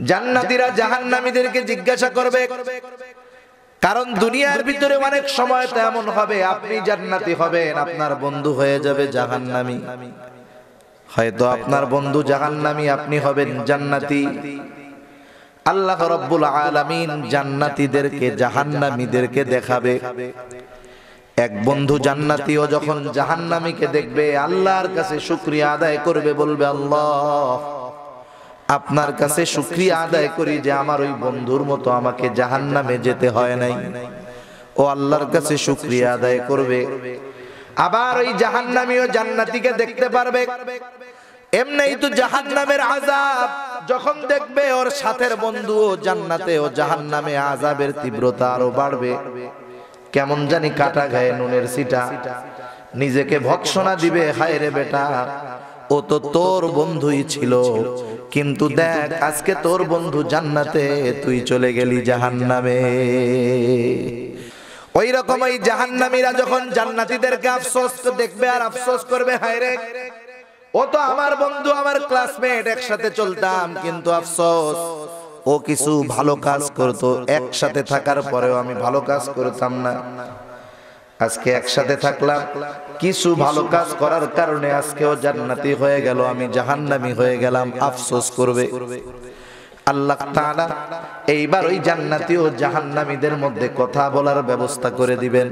জান্নাতীরা জাহান্নামীদেরকে জিজ্ঞাসা করবে, কারণ দুনিয়ার ভিতরে অনেক সময় তো এমন হবে আপনি জান্নাতি হবেন, আপনার বন্ধু হয়ে যাবে জাহান্নামী। হয়তো আপনার বন্ধু জাহান্নামী, আপনি হবেন জান্নাতি। আল্লাহ রাব্বুল আলামিন জান্নাতীদেরকে জাহান্নামীদেরকে দেখাবে। এক বন্ধু জান্নাতীও যখন জাহান্নামীকে দেখবে আল্লাহর কাছে শুকরিয়া আদায় করবে, বলবে আল্লাহ আপনার কাছে শুকরিয়া আদায় করি যে আমার ওই বন্ধুর মতো আমাকে জাহান্নামে যেতে হয় নাই। ও আল্লাহর কাছে শুকরিয়া আদায় করবে। আবার ওই জাহান্নামীও জান্নাতীকে দেখতে পারবে। এমনিই তো জাহান্নামের আযাব যখন দেখবে ওর সাথের বন্ধুও জান্নাতে ও জাহান্নামে, আযাবের তীব্রতা আরো বাড়বে। কেমন জানি কাটা গায়ে নুনের ছিটা, নিজেকে ভৎসনা দিবে, হায় রে বেটা ও তো তোর বন্ধুই ছিল, কিন্তু দেখ আজকে তোর বন্ধু জান্নাতে, তুই চলে গেলি জাহান্নামে। ওই রকম ওই জাহান্নামীরা যখন জান্নাতীদেরকে আফসোস দেখবে আর আফসোস করবে, হায় রে ও তো আমার বন্ধু, আমার ক্লাসমেট, একসাথে চলতাম, কিন্তু আফসোস ও কিছু ভালো কাজ করতো, একসাথে থাকার পরেও আমি ভালো কাজ করতাম না। আজকে একসাথে থাকলাম, কিছু ভালো কাজ করার কারণে আজকেও জান্নাতি হয়ে গেল, আমি জাহান্নামী হয়ে গেলাম, আফসোস করবে। আল্লাহ তাআলা এইবার ওই জান্নাতি ও জাহান্নামীদের মধ্যে কথা বলার ব্যবস্থা করে দিবেন।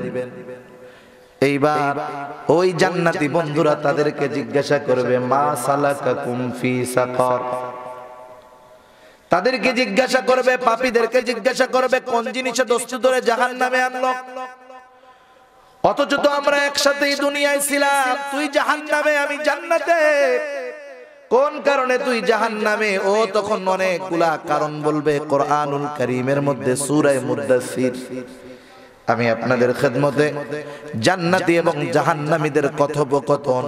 এইবার ওই জান্নাতি বন্ধুরা তাদেরকে জিজ্ঞাসা করবে, মা সালাকাকুম ফি সাকার। তাদেরকে জিজ্ঞাসা করবে, পাপীদেরকে জিজ্ঞাসা করবে, কোন জিনিসে দোস্ত ধরে জাহান্নামে আনলো? অথচ তো আমরা একসাথে দুনিয়ায় ছিলাম, তুই জাহান্নামে আমি জান্নাতে, কোন কারণে তুই জাহান্নামে? ও তখন অনেকগুলা কারণ বলবে। কোরআনুল কারীমের মধ্যে সূরা মুদ্দাসসির, আমি আপনাদের খেদমতে জান্নাতি এবং জাহান্নামীদের কথোপকথন,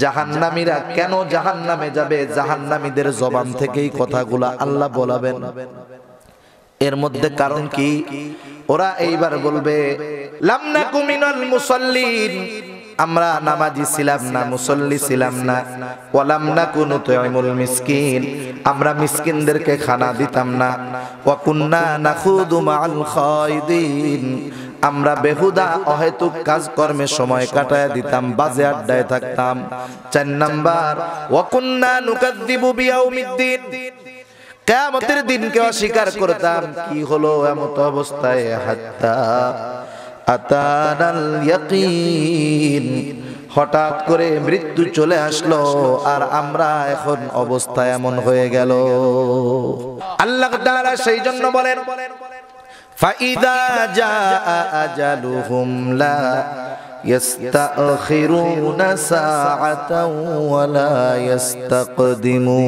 জাহান্নামীরা কেন জাহান্নামে যাবে, জাহান্নামীদের জবান থেকেই কথাগুলা আল্লাহ বলাবেন। এর মধ্যে কারণ কি? ওরা এইবার বলবে, লাম নাকু মিনাল মুসাল্লিন, আমরা নামাজি ছিলাম না, মুসল্লি ছিলাম না। ওয়ালাম নাকু নুতইমুল মিসকিন, আমরা মিসকিনদেরকে খানা দিতাম না। ওয়া কুন্না নাখুদু মাআল খায়দিন, আমরা বেহুদা অহেতুক কাজকর্মে সময় কাটায় দিতাম, বাজে আড্ডায় থাকতাম। ৪ নাম্বার, ওয়া কুন্না নুকাযযিবু বিয়াউমিদ্দিন, কিয়ামতের দিনকে অস্বীকার করতাম। কি হলো এমত অবস্থায়? হাত্তা আতানাল ইয়াকিন, হঠাৎ করে মৃত্যু চলে আসলো আর আমরা এখন অবস্থা এমন হয়ে গেল। আল্লাহ তাআলা সেই জন্য বলেন, ফাইদা জাআ আজালুহুম লা ইস্তাখিরুনা সাআতাও ওয়া লা ইস্তাকদিমুন।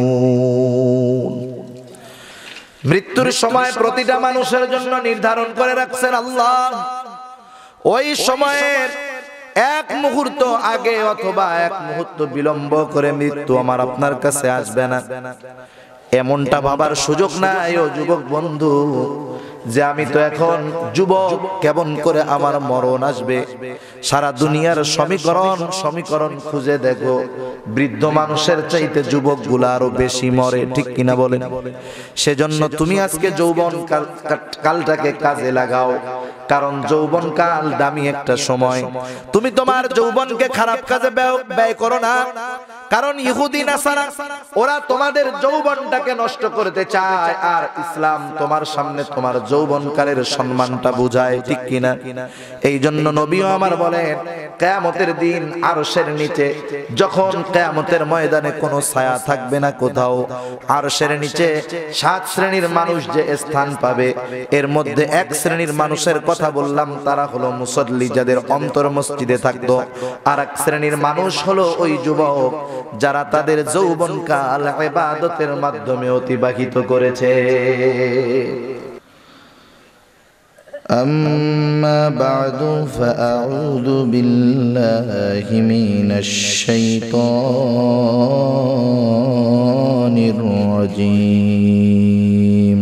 মৃত্যুর সময় প্রতিটা মানুষের জন্য নির্ধারণ করে রাখছেন আল্লাহ। ওই সময়ের এক মুহূর্ত আগে অথবা এক মুহূর্ত বিলম্ব করে মৃত্যু আমার আপনার কাছে আসবে না, এমনটা ভাবার সুযোগ নাই ও যুবক বন্ধু, যে আমি তো এখন যুবক, কেমন করে আমার মরণ আসবে। সারা দুনিয়ার সমীকরণ খুঁজে দেখো, বৃদ্ধ মানুষের চাইতে যুবকগুলো আরো বেশি মরে, ঠিক কিনা বলেন? সেজন্য তুমি আজকে যৌবন কালটাকে কাজে লাগাও, কারণ যৌবন কাল দামি একটা সময়। তুমি তোমার যৌবনকে খারাপ কাজে ব্যয় করো না, কারণ ইহুদি নাসারা ওরা তোমাদের যৌবনটাকে নষ্ট করতে চায়, আর ইসলাম তোমার সামনে তোমার যৌবনকালের সম্মানটা বুঝায়, ঠিক কিনা? এই জন্য নবীও আমার বলেন, কিয়ামতের দিন আরশের নিচে, যখন কিয়ামতের ময়দানে কোনো ছায়া থাকবে না কোথাও, আরশের নিচে 7 শ্রেণীর মানুষ যে স্থান পাবে, এর মধ্যে 1 শ্রেণীর মানুষের কথা বললাম, তারা হলো মুসল্লি, যাদের অন্তর মসজিদে থাকতো। আর 1 শ্রেণীর মানুষ হলো ওই যুবক যারা তাদের যৌবনকাল ইবাদতের মাধ্যমে অতিবাহিত করেছে। আম্মা বা'দু ফাআউযু বিল্লাহি মিনাশ শাইতানির রাজীম।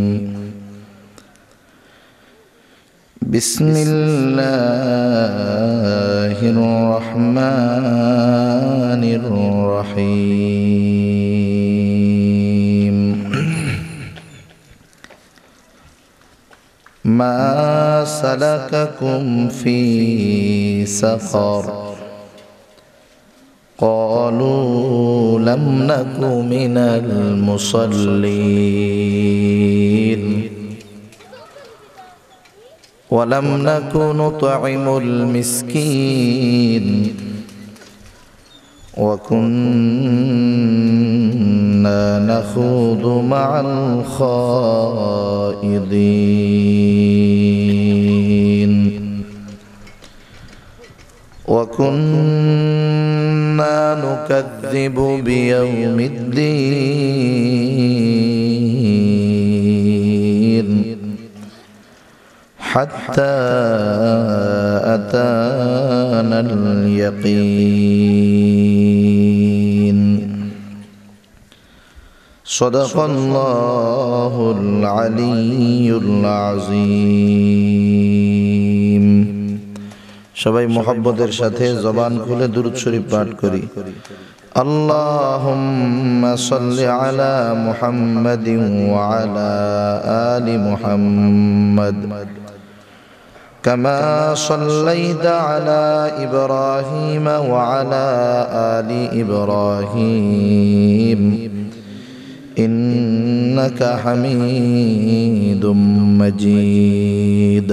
বিসমিল্লাহির রহমানির রহিম। ما سلككم في سقر قالوا لم نك من المصلين ولم نك نطعم المسكين وكنا نخوض مع الخائضين وكنا نكذب بيوم الدين حتى أتانا اليقين صدق الله العلي العظيم সবাই মুহাব্বতের সাথে জবান খুলে দুরূদ শরীফ পাঠ করি আল্লাহুম্মা সাল্লি আলা মুহাম্মাদিন ওয়া আলা আলি মুহাম্মাদ كما صليت على إبراهيم وعلى آل إبراهيم إنك حميد مجيد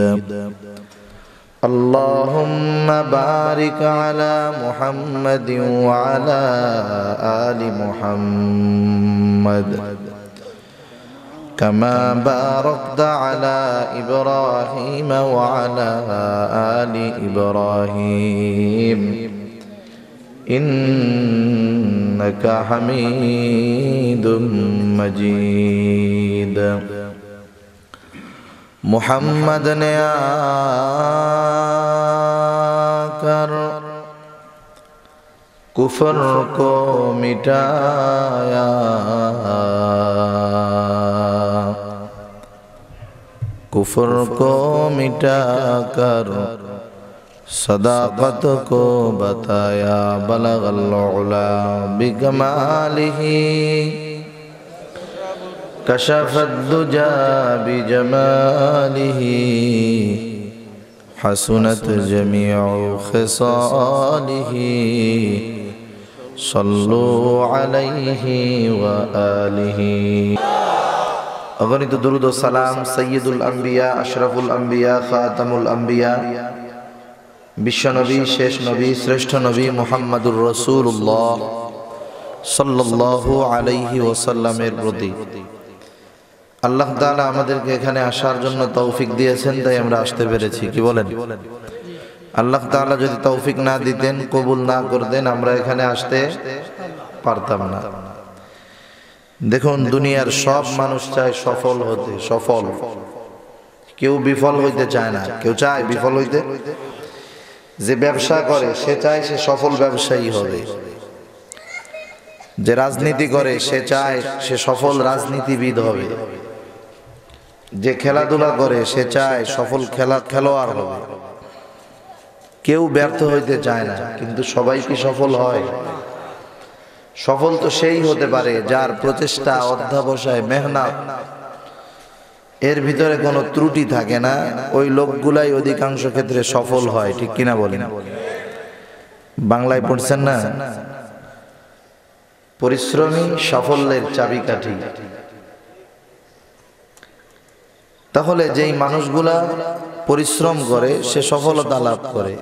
اللهم بارك على محمد وعلى آل محمد كما باركت على إبراهيم وعلى آل إبراهيم إنك حميد مجيد محمد نے آکر کفر کو مٹایا کفر کو مٹا کر صداقت کو بتایا بلغ العلا بکمالہ کشف الدجا بجمالہ حسنت جمیع خصالہ صلوا علیہ وآلہ অগণিত দুরূদ ও সালাম সাইয়্যিদুল আম্বিয়া আশরাফুল আম্বিয়া খাতামুল আম্বিয়া বিশ্বনবী শেষ নবী শ্রেষ্ঠ নবী মুহাম্মদুর রাসূলুল্লাহ সাল্লাল্লাহু আলাইহি ওয়াসাল্লামের প্রতি আল্লাহ তাআলা আমাদেরকে এখানে আসার জন্য তৌফিক দিয়েছেন, তাই আমরা আসতে পেরেছি। কি বলেন? আল্লাহ তাআলা যদি তৌফিক না দিতেন, কবুল না করতেন, আমরা এখানে আসতে পারতাম না। দেখুন, দুনিয়ার সব মানুষ চায় সফল হতে, সফল। কেউ বিফল হইতে চায় না। কেউ চায় বিফল হইতে? যে ব্যবসা করে সে চায় সে সফল ব্যবসায়ী হবে। যে রাজনীতি করে সে চায় সে সফল রাজনীতিবিদ হবে। যে খেলাধুলা করে সে চায় সফল খেলোয়াড় হবে। কেউ ব্যর্থ হইতে চায় না, কিন্তু সবাই কি সফল হয়? সফল তো সেই হতে পারে যার প্রচেষ্টা, অধ্যবসায়, মেহনত, এর ভিতরে কোনো ত্রুটি থাকে না। ওই লোকগুলাই অধিকাংশ ক্ষেত্রে সফল হয়। ঠিক কিনা বলেন? বাংলায় পড়ছেন না, পরিশ্রমী সাফল্যের চাবিকাঠি। তাহলে যেই মানুষগুলা পরিশ্রম করে সে সফলতা লাভ করে।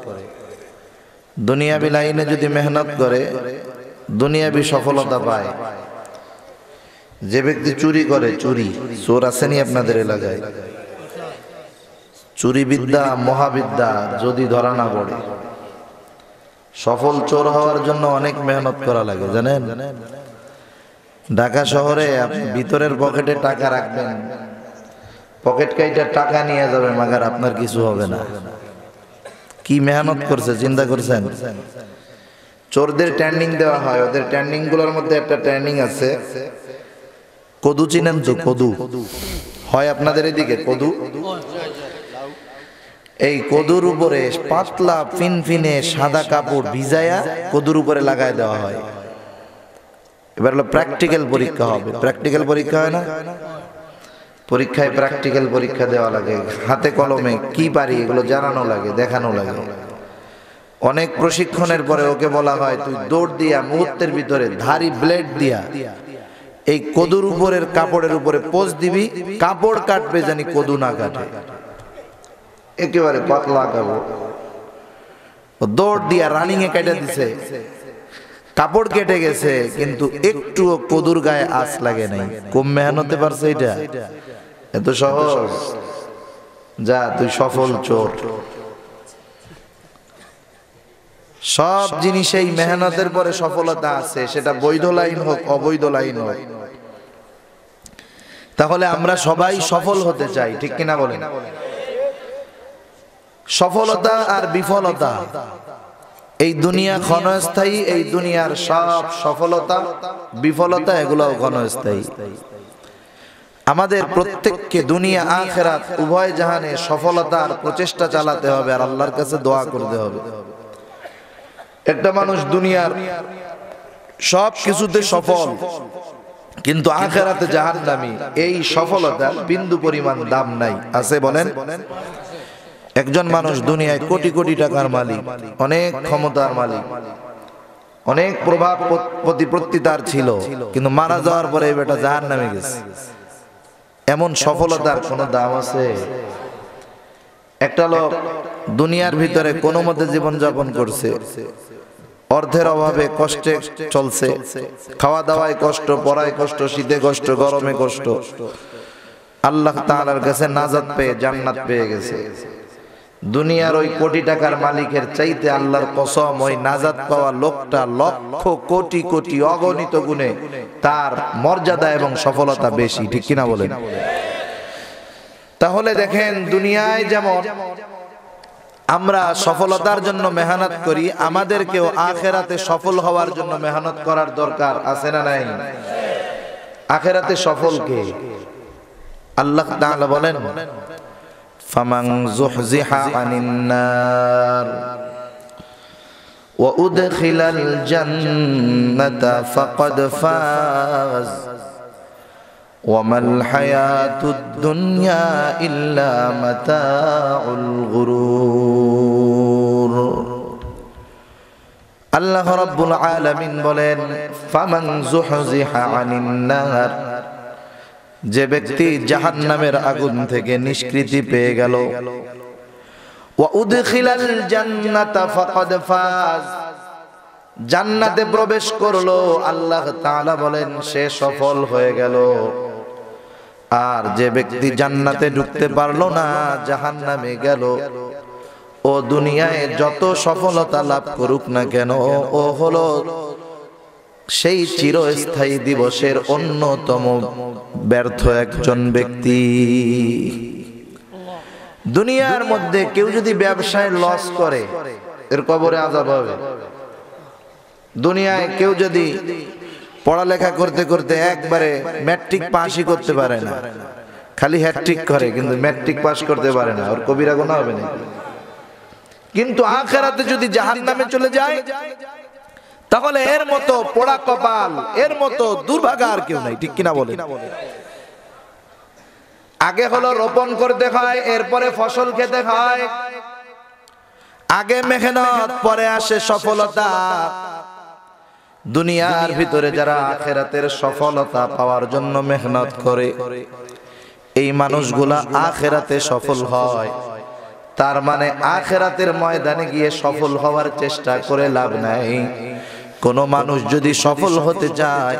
দুনিয়াবি লাইনে যদি মেহনত করে দুনিয়াবি সফলতা পায়। যে ব্যক্তি চুরি করে, চোর আসেনি আপনাদের এলাকায়? চুরি বিদ্যা মহাবিদ্যা যদি ধরা না পড়ে, সফল চোর হওয়ার জন্য অনেক মেহনত করা লাগে, জানেন? ঢাকা শহরে আপনি ভিতরের পকেটে টাকা রাখবেন, পকেট কাইটা টাকা নিয়ে যাবে, মাগার আপনার কিছু হবে না। কি মেহনত করছে চিন্তা করছেন? চোরদের ট্রেনিং দেওয়া হয়। ওদের ট্রেনিং গুলোর মধ্যে একটা ট্রেনিং আছে, কদু চিনেন তো? কদু হয় আপনাদের এদিকে? কদু, এই কদুর উপরে পাতলা ফিনফিনে সাদা কাপড় ভিজায়া কদুর উপরে লাগায় দেওয়া হয়। এবার হলো প্র্যাকটিক্যাল পরীক্ষা হবে। প্র্যাকটিক্যাল পরীক্ষা হয় না? পরীক্ষায় প্র্যাকটিক্যাল পরীক্ষা দেওয়া লাগে, হাতে কলমে কি পারি এগুলো জানানো লাগে, দেখানো লাগে। অনেক প্রশিক্ষণের পরে ওকে বলা হয় তুই দৌড় দিয়া মুহূর্তের ভিতরে ধারি ব্লেড দিয়া এই কদুর উপরের কাপড়ের উপরে পোজ দিবি, কাপড় কাটবে জানি কদু না কাটে, একেবারে পাতলা কাপড়। দৌড় দিয়া রানিং এ কেটে দিছে, কাপড় কেটে গেছে, কিন্তু একটুও কদুর গায়ে আঁচ লাগে নাই। কম মেহনতে পারছে এটা? এত সহজ? যা তুই সফল চোর। সব জিনিসেই মেহনতের পরে সফলতা আছে, সেটা বৈধ লাইন হোক অবৈধ লাইন হোক। তাহলে আমরা সবাই সফল হতে চাই, ঠিক কিনা বলেন? সফলতা আর বিফলতা, এই দুনিয়া ক্ষণস্থায়ী, এই দুনিয়ার সব সফলতা বিফলতা এগুলোও ক্ষণস্থায়ী। আমাদের প্রত্যেককে দুনিয়া আখিরাত উভয় জাহানে সফলতার প্রচেষ্টা চালাতে হবে আর আল্লাহর কাছে দোয়া করতে হবে। একটা মানুষ দুনিয়ার সব কিছুতে সফল কিন্তু আখিরাতে জাহান্নামী, এই সফলতার বিন্দু পরিমাণ দাম নাই, আছে বলেন? একজন মানুষ দুনিয়ায় কোটি কোটি টাকার মালিক, অনেক ক্ষমতার মালিক, অনেক প্রভাব প্রতিপত্তি তার ছিল, কিন্তু মারা যাওয়ার পরে এই বেটা জাহান্নামে গেছে। এমন সফলতার কোনো দাম আছে? একটা লোক দুনিয়ার ভিতরে কোনো মতে জীবন যাপন করছে, অর্থের অভাবে কষ্টে চলছে, খাওয়া দাওয়ায় কষ্ট, পড়ায় কষ্ট, শীতে কষ্ট, গরমে কষ্ট, আল্লাহ তাআলার কাছে নাজাত পেয়ে জান্নাত পেয়ে গেছে। দুনিয়ার ওই কোটি টাকার মালিকের চাইতে আল্লাহর কসম ওই নাজাত পাওয়া লোকটা লক্ষ কোটি কোটি অগণিত গুণে তার মর্যাদা এবং সফলতা বেশি, ঠিক কিনা বলেন? তাহলে দেখেন, দুনিয়ায় যেমন আমরা সফলতার জন্য মেহনত করি, আমাদেরকেও আখিরাতে সফল হওয়ার জন্য মেহনত করার দরকার, আছে না নাই? আখিরাতে সফল কে? আল্লাহ তাআলা বলেন, ফামান যুহজিহা আনিন নার ওয়া উদখিলাল জান্নাতা ফাকাদ ফাজ ওয়া মাল হায়াতুদ দুনিয়া ইল্লা মাতাউল গুরুর। আল্লাহ রাব্বুল আলামিন বলেন, ফামান যুহজিহা আনিন নার, যে ব্যক্তি জাহান্নামের আগুন থেকে নিষ্কৃতি পেয়ে গেল, ওয়া উদখিলাল জান্নাতা ফাকাদ ফাজ, জান্নাতে প্রবেশ করলো, আল্লাহ তাআলা বলেন সে সফল হয়ে গেল। আর যে ব্যক্তি জান্নাতে ঢুকতে পারলো না, জাহান্নামে গেল, ও দুনিয়ায় যত সফলতা লাভ করুক না কেন, ও হলো সেই চিরস্থায়ী দিবসের অন্যতম ব্যর্থ একজন ব্যক্তি। দুনিয়ার মধ্যে কেউ যদি ব্যবসায় লস করে, এর কবরে আযাব হবে। দুনিয়ায় কেউ যদি পড়ালেখা করতে করতে একবারে ম্যাট্রিক পাসই করতে পারে না, খালি হ্যাট্রিক করে কিন্তু ম্যাট্রিক পাস করতে পারে না, ওর কবিরা গুনাহ হবে না। কিন্তু আখিরাতে যদি জাহান্নামে চলে যায়, তাহলে এর মতো পোড়া কপাল, এর মতো দুর্ভাগা আর কেউ নাই, ঠিক কিনা বলেন? আগে হলো রোপণ করতে হয়, এরপরে ফসল খেতে হয়, আগে মেহনত পরে আসে সফলতা। দুনিয়ার ভিতরে যারা আখিরাতের সফলতা পাওয়ার জন্য মেহনত করে, এই মানুষগুলা আখিরাতে সফল হয়। তার মানে আখিরাতের ময়দানে গিয়ে সফল হওয়ার চেষ্টা করে লাভ নাই। কোন মানুষ যদি সফল হতে চায়,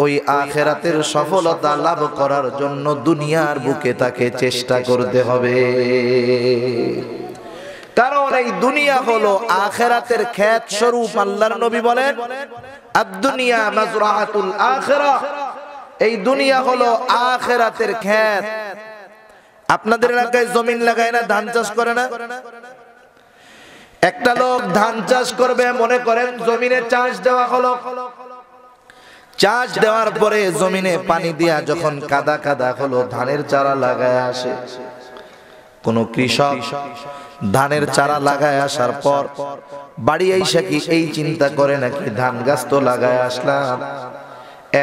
ওই আখিরাতের সফলতা লাভ করার জন্য দুনিয়ার বুকে তাকে চেষ্টা করতে হবে। কারণ এই দুনিয়া হলো আখিরাতের ক্ষেত স্বরূপ। আল্লাহর নবী বলেন, আদ-দুনিয়া মাযরাআতুল আখিরাহ, এই দুনিয়া হলো আখিরাতের ক্ষেত। আপনাদের এলাকায় জমিন লাগায় না, ধান চাষ করে না? একটা লোক ধান চাষ করবে, মনে করেন জমিনে চাষ দেওয়া হলো, চাষ দেওয়ার পরে জমিনে পানি দিয়া যখন কাদা কাদা হলো, ধানের চারা লাগায় আসে। কোন কৃষক ধানের চারা লাগায় আসার পর বাড়ি আইসা কি এই চিন্তা করে নাকি, ধান গাছ তো লাগায় আসলাম,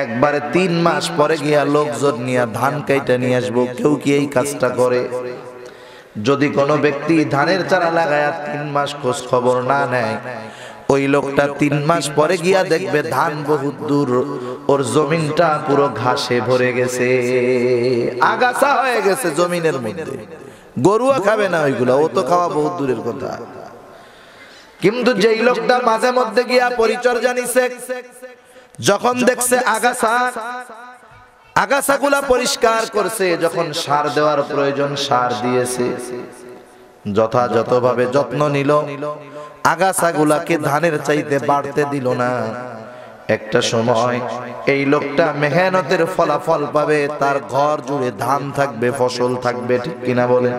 একবারে 3 মাস পরে গিয়া লোকজন নিয়ে ধান কাইটা নিয়ে আসবো। কেউ কি এই কাজটা করে? যদি কোনো ব্যক্তি ধানের চারা লাগায় 3 মাস খোঁজ খবর না নেয়, ওই লোকটা 3 মাস পরে গিয়া দেখবে ধান বহুত দূর, ওর জমিনটা পুরো ঘাসে ভরে গেছে, আগাছা হয়ে গেছে জমিনের মধ্যে। গরুয়া খাবে না ওইগুলা, ও তো খাওয়া বহুত দূরের কথা। কিন্তু যেই লোকটা মাঝে মধ্যে গিয়া পরিচর্যা নিছে, যখন দেখছে আগাছাগুলা পরিষ্কার করছে, যখন সার দেওয়ার প্রয়োজন সার দিয়েছে, যথাযথভাবে যত্ন নিল, আগাছাগুলাকে ধানের চাইতে বাড়তে দিল না, একটা সময় এই লোকটা মেহনতের ফলাফল পাবে, তার ঘর জুড়ে ধান থাকবে, ফসল থাকবে। ঠিক কিনা বলেন?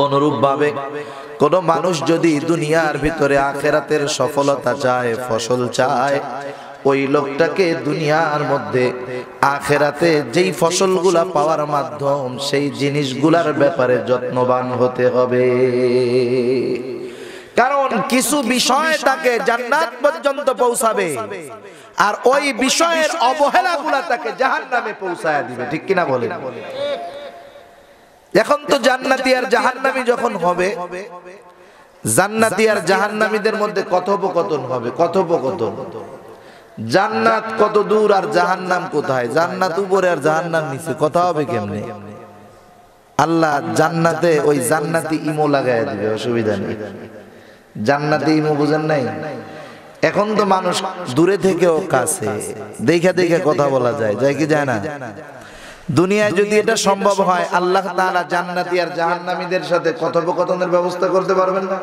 অনুরূপ ভাবে কোন মানুষ যদি দুনিয়ার ভিতরে আখিরাতের সফলতা চায়, ফসল চায়, ওই লোকটাকে দুনিয়ার মধ্যে আখিরাতে যেই ফসলগুলা পাওয়ার মাধ্যম, সেই জিনিসগুলার ব্যাপারে যত্নবান হতে হবে। কারণ কিছু বিষয় তাকে জান্নাত পর্যন্ত পৌঁছাবে, আর ওই বিষয়ের অবহেলাগুলা তাকে জাহান্নামে পৌঁছায় দিবে। ঠিক কিনা বলেন? এখন তো জান্নাতি আর জাহান্নামী যখন হবে, জান্নাতি আর জাহান্নামীদের মধ্যে কথোপকথন হবে। কথোপকথন, জান্নাত কত দূর আর জাহান্নাম কোথায়, জান্নাত উপরে আর জাহান্নাম নিচে, কথা হবে কেমনে? আল্লাহ জান্নাতে ওই জান্নাতি ইমো লাগায় দিবে, অসুবিধা নেই। জান্নাতি ইমো বুঝেন নাই? এখন তো মানুষ দূরে থেকেও কাছে দেখে দেখে কথা বলা যায়, যায় কি যায় না? দুনিয়ায় যদি এটা সম্ভব হয়, আল্লাহ তাআলা জান্নাতি আর জাহান্নামীদের সাথে কথোপকথনের ব্যবস্থা করতে পারবেন না?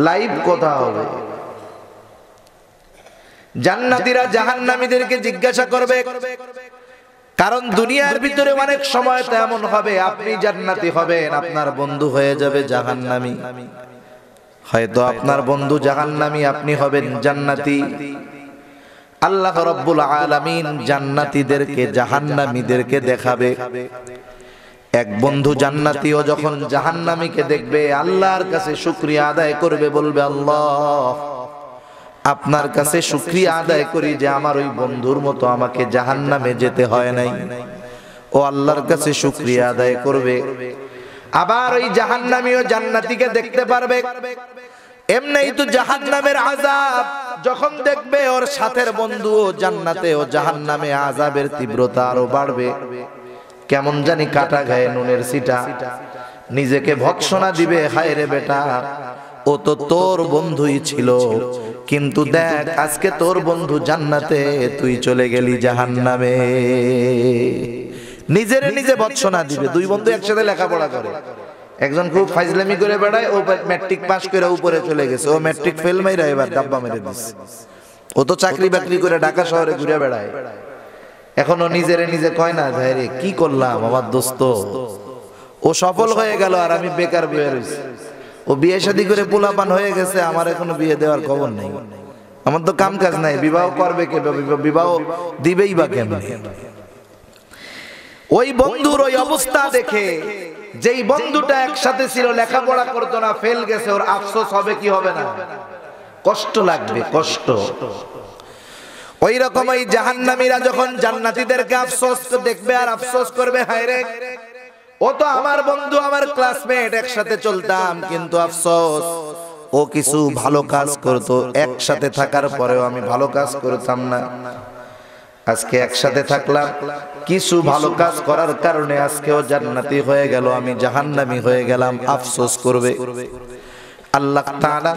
লাইভ কথা হবে। জান্নাতীরা জাহান্নামীদেরকে জিজ্ঞাসা করবে, কারণ দুনিয়ার ভিতরে অনেক সময় তো এমন হবে, আপনি জান্নাতি হবেন, আপনার বন্ধু হয়ে যাবে জাহান্নামী। হয়তো আপনার বন্ধু জাহান্নামী, আপনি হবেন জান্নাতি। আল্লাহ রাব্বুল আলামিন জান্নাতীদেরকে জাহান্নামীদেরকে দেখাবে। এক বন্ধু জান্নাতীও যখন জাহান্নামীকে দেখবে, আল্লাহর কাছে শুকরিয়া আদায় করবে, বলবে, আল্লাহ আপনার কাছে শুকরিয়া আদায় করি যে আমার ওই বন্ধুর মতো আমাকে জাহান্নামে যেতে হয় নাই। ও আল্লাহর কাছে শুকরিয়া আদায় করবে। আবার ওই জাহান্নামীও জান্নাতীকে দেখতে পারবে। এমনিই তো জাহান্নামের আযাব যখন দেখবে, ওর সাথের বন্ধু ও জান্নাতে ও জাহান্নামে, আযাবের তীব্রতা আরো বাড়বে। কেমন জানি কাটা গায়ে নুনের ছিটা, নিজেকে ভৎসনা দিবে, হায় রে বেটা, ও তো তোর বন্ধুই ছিল, কিন্তু দেখ আজকে তোর বন্ধু জান্নাতে, তুই চলে গেলি জাহান্নামে। নিজের নিজে ভৎসনা দিবে। দুই বন্ধু একসাথে লেখাপড়া করে, একজন খুব ফাইজলামি করে বেড়ায়, ও ম্যাট্রিক পাস করে উপরে চলে গেছে, ও ম্যাট্রিক ফেল মাইরা এবার ডাব্বা মেরে দিচ্ছে। ও তো চাকরি বাকরি করে ঢাকা শহরে ঘুরে বেড়ায়। এখন ও নিজের নিজে কয় না, ভাই রে কি করলাম আমার দোস্ত, ও সফল হয়ে গেল আর আমি বেকার বয়ে রয়েছি। ও বিয়ে শাদী করে পোলাপান হয়ে গেছে, আমার এখনো বিয়ে দেওয়ার খবর নেই, আমার তো কাম কাজ নাই, বিবাহ করবে কে, বিবাহ দিবেই বা কেমন? ওই বন্ধুর ওই অবস্থা দেখে, যেই বন্ধুটা একসাথে ছিল, লেখাপড়া করতো না, ফেল গেছে, ওর আফসোস হবে কি হবে না? কষ্ট লাগবে, কষ্ট। ওই রকম ওই জাহান্নামীরা যখন জান্নাতীদেরকে আফসোস দেখবে আর আফসোস করবে, হায় রে ও তো আমার বন্ধু, আমার ক্লাসমেট, একসাথে চলতাম, কিন্তু আফসোস ও কিছু ভালো কাজ করতো, একসাথে থাকার পরেও আমি ভালো কাজ করতাম না। আজকে একসাথে থাকলাম, কিছু ভালো কাজ করার কারণে আজকেও জান্নাতি হয়ে গেল, আমি জাহান্নামী হয়ে গেলাম, আফসোস করবে। আল্লাহ তাআলা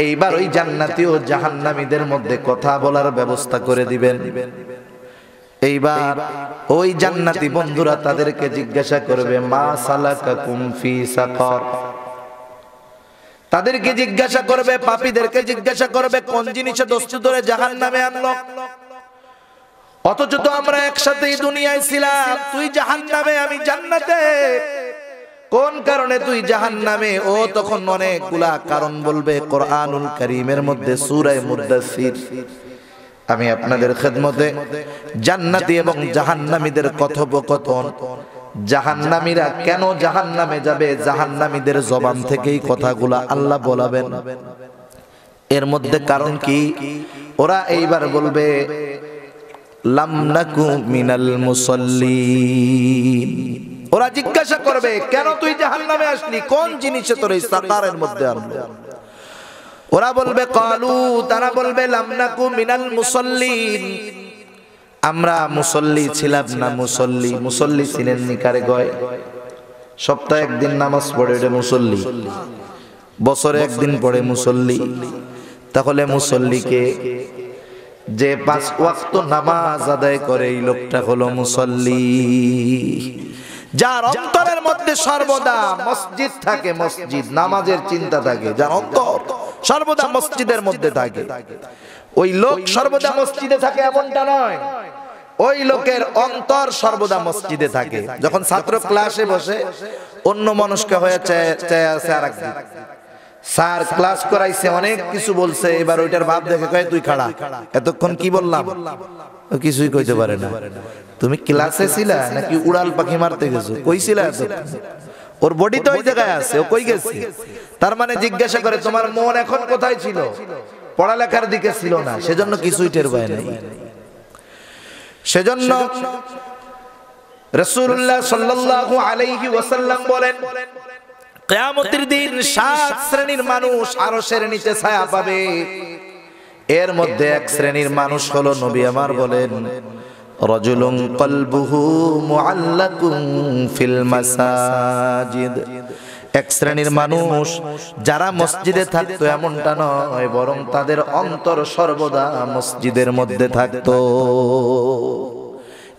এইবার ওই জান্নাতি ও জাহান্নামীদের মধ্যে কথা বলার ব্যবস্থা করে দিবেন। এইবার ওই জান্নাতি বন্ধুরা তাদেরকে জিজ্ঞাসা করবে, মা সালাকাকুম ফি সাকার। তাদেরকে জিজ্ঞাসা করবে, পাপীদেরকে জিজ্ঞাসা করবে, কোন জিনিসে দোস্ত ধরে জাহান্নামে আনলো? অথচ তো আমরা একসাথেই দুনিয়ায় ছিলাম, তুই জাহান্নামে আমি জান্নাতে, কোন কারণে তুই জাহান্নামে? ও তখন অনেকগুলা কারণ বলবে। কোরআনুল কারীমের মধ্যে সূরা মুদ্দাসসির, আমি আপনাদের খেদমতে জান্নাতি এবং জাহান্নামীদের কথোপকথন, জাহান্নামীরা কেন জাহান্নামে যাবে, জাহান্নামীদের জবান থেকেই কথাগুলা আল্লাহ বলাবেন। এর মধ্যে কারণ কি? ওরা এইবার বলবে, লাম নাকু মিনাল মুসাল্লিন। ওরা জিজ্ঞাসা করবে, কেন তুই জাহান্নামে আসলি, কোন জিনিসে তোর এই সাকারের মধ্যে আনলো? ওরা বলবে কালু, তারা বলবে লাম নাকু মিনাল মুসাল্লিন, আমরা মুসল্লি ছিলাম না। মুসল্লি ছিলেন নিকারে গয়, সপ্তাহে একদিন নামাজ পড়ে ওটা মুসল্লি, বছরে একদিন পড়ে মুসল্লি। তাহলে মুসল্লিকে যে 5 ওয়াক্ত নামাজ আদায় করে এই লোকটা হলো মুসল্লি, যার অন্তরের মধ্যে সর্বদা মসজিদ থাকে, মসজিদ নামাজের চিন্তা থাকে, যার অন্তর সর্বদা মসজিদের মধ্যে থাকে। ওই লোক সর্বদা মসজিদে থাকে এমনটা নয়, ওই লোকের অন্তর সর্বদা মসজিদে থাকে। যখন ছাত্র ক্লাসে বসে অন্য মানুষকে হয়ে চেয়ে আছে আর একদিন, স্যার ক্লাস করাইছে, অনেক কিছু বলছে, এবার ওইটার ভাব দেখে কয় তুই খাড়া, এতক্ষণ কি বললাম? ও কিছুই কইতে পারে না। তুমি ক্লাসে ছিলা নাকি উড়াল পাখি মারতে গেছো, কইছিলা? ওর বডি তো ওই জায়গায় আছে, ও কই গেছে? তার মানে জিজ্ঞাসা করে তোমার মন এখন কোথায় ছিল? পড়ালেখার দিকে ছিল না, সেজন্য কিছুই টের পায় নাই। সেজন্য রাসূলুল্লাহ সাল্লাল্লাহু আলাইহি ওয়াসাল্লাম বলেন, কিয়ামতের দিন 7 শ্রেণীর মানুষ আরশের নিচে ছায়া পাবে। এর মধ্যে এক শ্রেণীর মানুষ হলো, নবী আমার বলেন, রাজুলুন কলবুহু মুআল্লাকুন ফিল মাসাজিদ। এক শ্রেণীর মানুষ যারা মসজিদে থাকতো এমনটা নয়, বরং তাদের অন্তর সর্বদা মসজিদের মধ্যে থাকতো,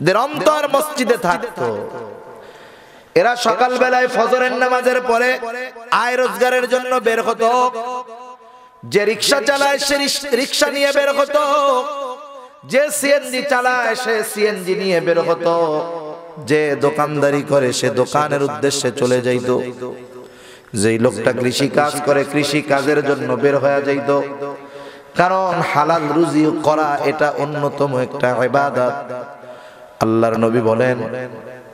এদের অন্তর মসজিদে থাকতো। এরা সকাল বেলায় ফজরের নামাজের পরে আয় রোজগারের জন্য বের হতো, যে রিকশা চালায় সে রিকশা নিয়ে বের হতো, যে সিএনজি চালায় সে সিএনজি নিয়ে বের হতো, যে দোকানদারি করে সে দোকানের উদ্দেশ্যে চলে যাইতো, যেই লোকটা কৃষি কাজ করে কৃষি কাজের জন্য বের হয়ে যাইতো। কারণ হালাল রুজি করা এটা অন্যতম একটা ইবাদত। আল্লাহর নবী বলেন,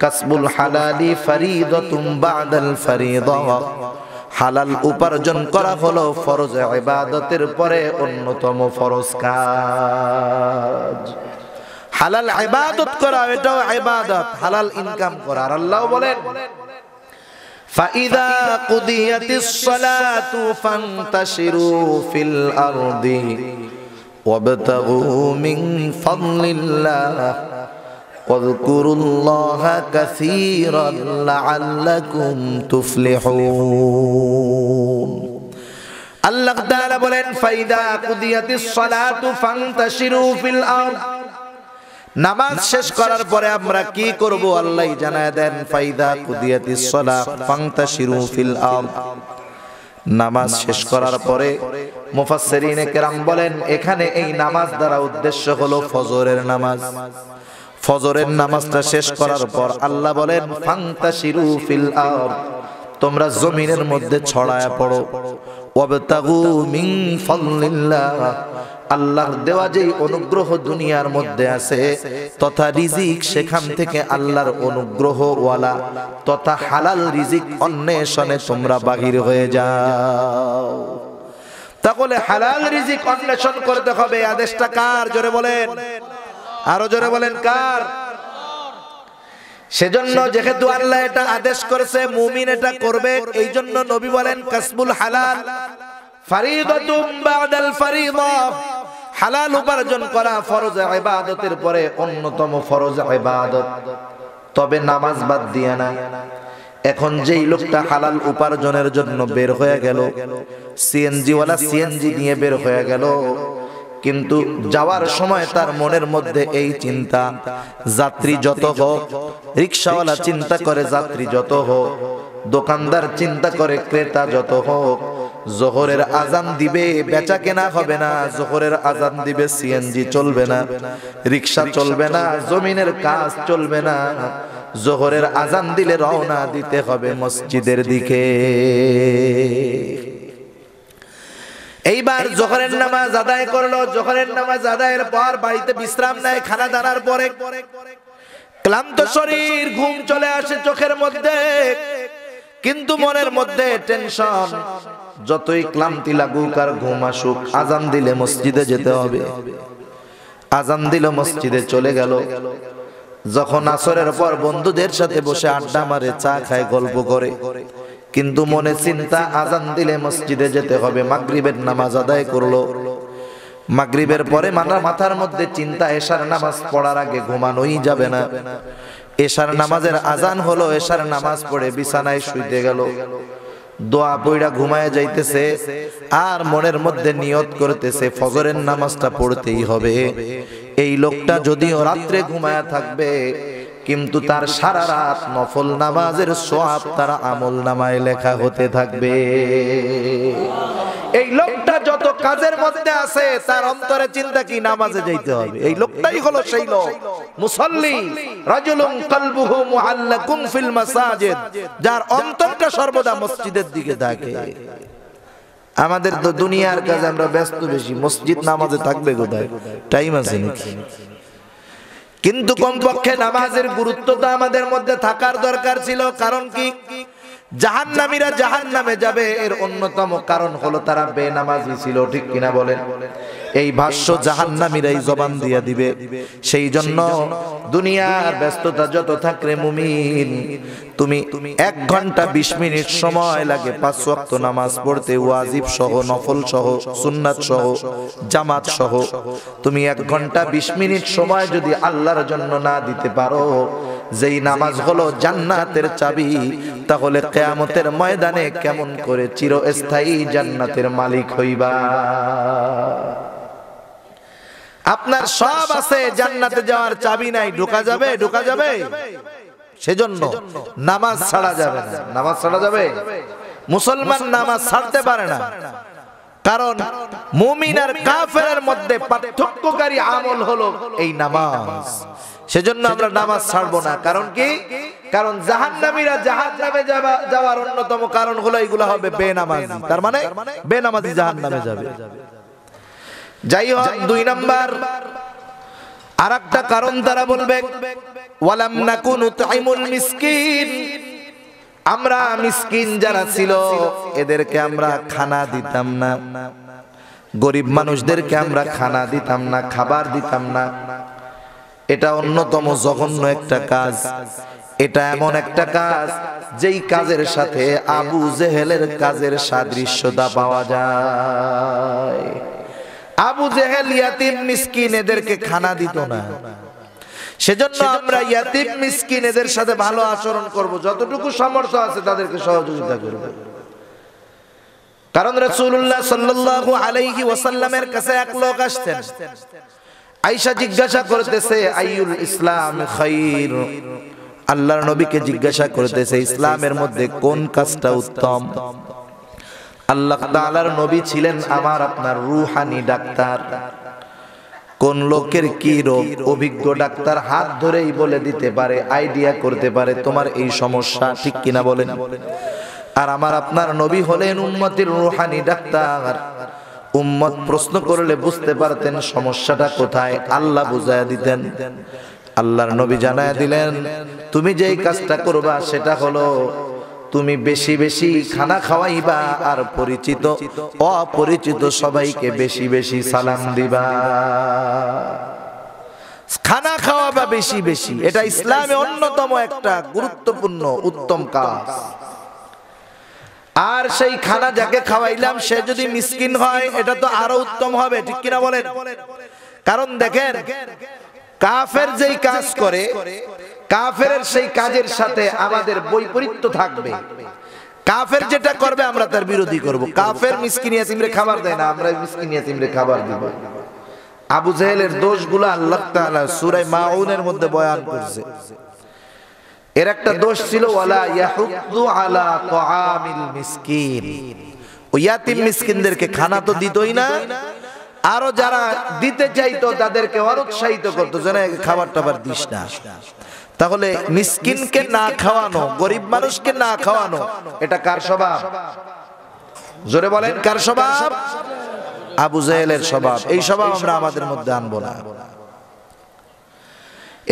কাসবুল হালালি ফরিদাতুম বাদাল ফরিদা, হালাল উপার্জন করা হলো ফরজ ইবাদতের পরে অন্যতম ফরজ কাজ। হালাল ইবাদত করা এটাও ইবাদত, হালাল ইনকাম করা। আর আল্লাহ বলেন, ফাইদা কুদিয়াতিস সালাতু ফান্তাশিরু ফিল আরদি ওয়াবতাগু মিন ফাদলিল্লাহ ওয়াযকুরুল্লাহা কাসীরান লাআল্লাকুম তুফলিহুন। আল্লাহ তাআলা বলেন, ফাইদা কুদিয়াতিস সালাতু ফান্তাশিরু ফিল আরদ, নামাজ শেষ করার পরে আমরা কি করব আল্লাহ জানায় দেন। ফাইদা কুদিয়াতিস সালাহ ফান্তাশিরু ফিল আরদ, নামাজ শেষ করার পরে মুফাসসিরিনে কেরাম বলেন, এখানে এই নামাজ দ্বারা উদ্দেশ্য হলো ফজরের নামাজ। ফজরের নামাজটা শেষ করার পর আল্লাহ বলেন, ফান্তাশিরু ফিল আরদ, তোমরা জমিনের মধ্যে ছড়ায়া পড়ো। ওয়াবতাগু মিন ফাদলিল্লাহ, আল্লাহর দেওয়া যেই অনুগ্রহ দুনিয়ার মধ্যে আছে তথা রিজিক, সেখান থেকে আল্লাহর অনুগ্রহ ওয়ালা তথা হালাল রিজিক অন্বেষণে তোমরা বাহির হয়ে যাও। তাহলে হালাল রিজিক অন্বেষণ করতে হবে। আদেশটা কার? জোরে বলেন, আরো জোরে বলেন, কার? সেজন্য যেহেতু আল্লাহ এটা আদেশ করেছে, মুমিন এটা করবে, এই জন্য নবী বলেন, কাসবুল হালাল ফরিদাতুম বাদাল ফরিদা, হালাল উপার্জন করা ফরজ ইবাদতের পরে অন্যতম ফরজ ইবাদত। তবে নামাজ বাদ দিয়ে না। এখন যেই লোকটা হালাল উপার্জনের জন্য বের হয়ে গেল, সিএনজি ওয়ালা সিএনজি নিয়ে বের হয়ে গেল, কিন্তু যাওয়ার সময় তার মনের মধ্যে এই চিন্তা, যাত্রী যত হোক, রিকশাওয়ালা চিন্তা করে যাত্রী যত হোক, দোকানদার চিন্তা করে ক্রেতা যত হোক, জোহরের আজান দিবে বেচা কেনা হবে না, জোহরের আজান দিবে সিএনজি চলবে না, রিকশা চলবে না, জমিনের কাজ চলবে না, জোহরের আজান দিলে রওনা দিতে হবে মসজিদের দিকে। এইবার জোহরের নামাজ আদায় করলো, জোহরের নামাজ আদায়ের পর বাড়িতে বিশ্রাম নেয়, খানা দানার পরে ক্লান্ত শরীর, ঘুম চলে আসে চোখের মধ্যে, কিন্তু মনের মধ্যে টেনশন। যতই ক্লান্তি লাগুক আর ঘুম আসুক, আজান দিলে মসজিদে যেতে হবে। আজান দিল, মসজিদে চলে গেল। যখন আসরের পর বন্ধুদের সাথে বসে আড্ডা মারে, চা খায়, গল্প করে, কিন্তু মনে চিন্তা আজান দিলে মসজিদে যেতে হবে। মাগরিবের নামাজ আদায় করলো। মাগরিবের পরে মাথার মধ্যে চিন্তা, এশার নামাজ পড়ার আগে ঘুমানোই যাবে না। এশার নামাজের আজান হলো, এশার নামাজ পড়ে বিছানায় শুইতে গেল। দোয়া পড়া ঘুমায় যাইতেছে, আর মনের মধ্যে নিয়ত করতেছে ফজরের নামাজটা পড়তেই হবে। এই লোকটা যদিও রাত্রে ঘুমায় থাকবে, কিন্তু তার সারা রাত নফল নামাজের সওয়াব তার আমল নামায় লেখা হতে থাকবে। এই লোকটা যত কাজের মধ্যে আছে, তার অন্তরে চিন্তা কি? নামাজে যাইতে হবে। এই লোকটাই হলো সেই লোক, মুসাল্লি রাজুলুন কলবুহু মুআল্লাকুম ফিল মাসাজিদ, যার অন্তরটা সর্বদা মসজিদের দিকে থাকে। আমাদের তো দুনিয়ার কাজে আমরা ব্যস্ত বেশি, মসজিদ নামাজে থাকবে কোথায়? টাইম আছে নাকি? কিন্তু কমপক্ষে নামাজের গুরুত্বটা আমাদের মধ্যে থাকার দরকার ছিল। কারণ কি? জাহান্নামীরা জাহান্নামে যাবে, এর অন্যতম কারণ হলো তারা বেনামাজি ছিল। ঠিক কিনা বলেন? এই ভাষ্য জাহান্নামীরাই জবান দিয়ে দিবে। সেই জন্য দুনিয়ার ব্যস্ততা যত থাকলে মুমিন, তুমি 1 ঘন্টা 20 মিনিট সময় লাগে 5 ওয়াক্ত নামাজ পড়তে, ওয়াজিব সহ, নফল সহ, সুন্নাত সহ, জামাত সহ। তুমি 1 ঘন্টা 20 মিনিট সময় যদি আল্লাহর জন্য না দিতে পারো, যেই নামাজ হলো জান্নাতের চাবি, তাহলে কিয়ামতের ময়দানে কেমন করে চিরস্থায়ী জান্নাতের মালিক হইবা? আপনার সব আছে, জান্নাতে যাওয়ার চাবি নাই। ঢোকা যাবে? ঢোকা যাবে? সেজন্য নামাজ ছাড়া যাবে না। নামাজ ছাড়া যাবে? মুসলমান নামাজ ছাড়তে পারে না। কারণ মুমিন আর কাফেরের মধ্যে পার্থক্যকারী আমল হলো এই নামাজ। সেজন্য আমরা নামাজ ছাড়বো না। কারণ কি? কারণ জাহান্নামীরা জাহান্নামে যাওয়ার অন্যতম কারণ হলো এইগুলা হবে বেনামাজি। তার মানে বেনামাজি জাহান্নামে যাবে। যাই হোক, 2 নাম্বার আরেকটা কারণ তারা বলবে, ওয়ালাম নাকুনু তুইমুল মিসকিন, আমরা মিসকিন যারা ছিল এদেরকে আমরা খানা দিতাম না, গরিব মানুষদেরকে আমরা খানা দিতাম না, খাবার দিতাম না। এটা অন্যতম জঘন্য একটা কাজ। এটা এমন একটা কাজ যেই কাজের সাথে আবু জেহেলের কাজের সাদৃশ্যতা পাওয়া যায়। আবু জেহেল ইয়াতিম মিসকিন এদেরকে খানা দিত না। সেজন্য আমরা ইয়াতিম মিসকিন এদের সাথে ভালো আচরণ করব, যতটুকু সামর্থ্য আছে তাদেরকে সহযোগিতা করব। কারণ রাসূলুল্লাহ সাল্লাল্লাহু আলাইহি ওয়াসাল্লামের কাছে এক লোক আসতেন। আয়েশা জিজ্ঞাসা করতেছে, আইয়ুল ইসলাম খায়র, আল্লাহর নবীকে জিজ্ঞাসা করতেছে ইসলামের মধ্যে কোন কাজটা উত্তম। আল্লাহ তাআলার নবী ছিলেন আমার আপনার রূহানি ডাক্তার। কোন লোকের কি রোগ, অভিজ্ঞ ডাক্তার হাত ধরেই বলে দিতে পারে, আইডিয়া করতে পারে তোমার এই সমস্যা। ঠিক কিনা বলেন? আর আমার আপনার নবী হলেন উম্মতের রূহানি ডাক্তার। উম্মত প্রশ্ন করলে বুঝতে পারতেন সমস্যাটা কোথায়, আল্লাহ বুঝায়া দিতেন। আল্লাহর নবী জানায়া দিলেন, তুমি যেই কাজটা করবা সেটা হলো তুমি বেশি বেশি খানা খাওয়াইবা, আর পরিচিত অপরিচিত সবাইকে বেশি বেশি সালাম দিবা। খানা খাওয়াবা বেশি বেশি, এটা ইসলামে অন্যতম একটা গুরুত্বপূর্ণ উত্তম কাজ। আর সেই খানা যাকে খাওয়াইলাম সে যদি মিসকিন হয়, এটা তো আরো উত্তম হবে। ঠিক কিনা বলেন? কারণ দেখেন, কাফের যেই কাজ করে, কাফেরের সেই কাজের সাথে আমাদের বৈপরীত্য থাকবে। কাফের যেটা করবে আমরা তার বিরোধী করব। কাফের মিসকিন ইয়াতীমরে খাবার দেয় না, আমরা মিসকিন ইয়াতীমরে খাবার দিব। আবু জেহেলের দোষগুলো আল্লাহ তাআলা সূরা মাউনের মধ্যে বয়ান করেছে। এর একটা দোষ ছিল ওয়ালা ইয়াহুদ্দু আলা তাআমিল মিসকিন, ওই ইয়াতীম মিসকিনদেরকে খানা তো দিতই না, আরো যারা দিতে চাইতো তাদেরকে অনুৎসাহিত করতো যেন খাবার টাবার দিস না। তাহলে মিসকিনকে না খাওয়ানো, গরিব মানুষকে না খাওয়ানো, এটা কার স্বভাব? জোরে বলেন, কার স্বভাব? আবু জেহেলের স্বভাব। এই স্বভাব আমরা আমাদের মধ্যে আনবো না।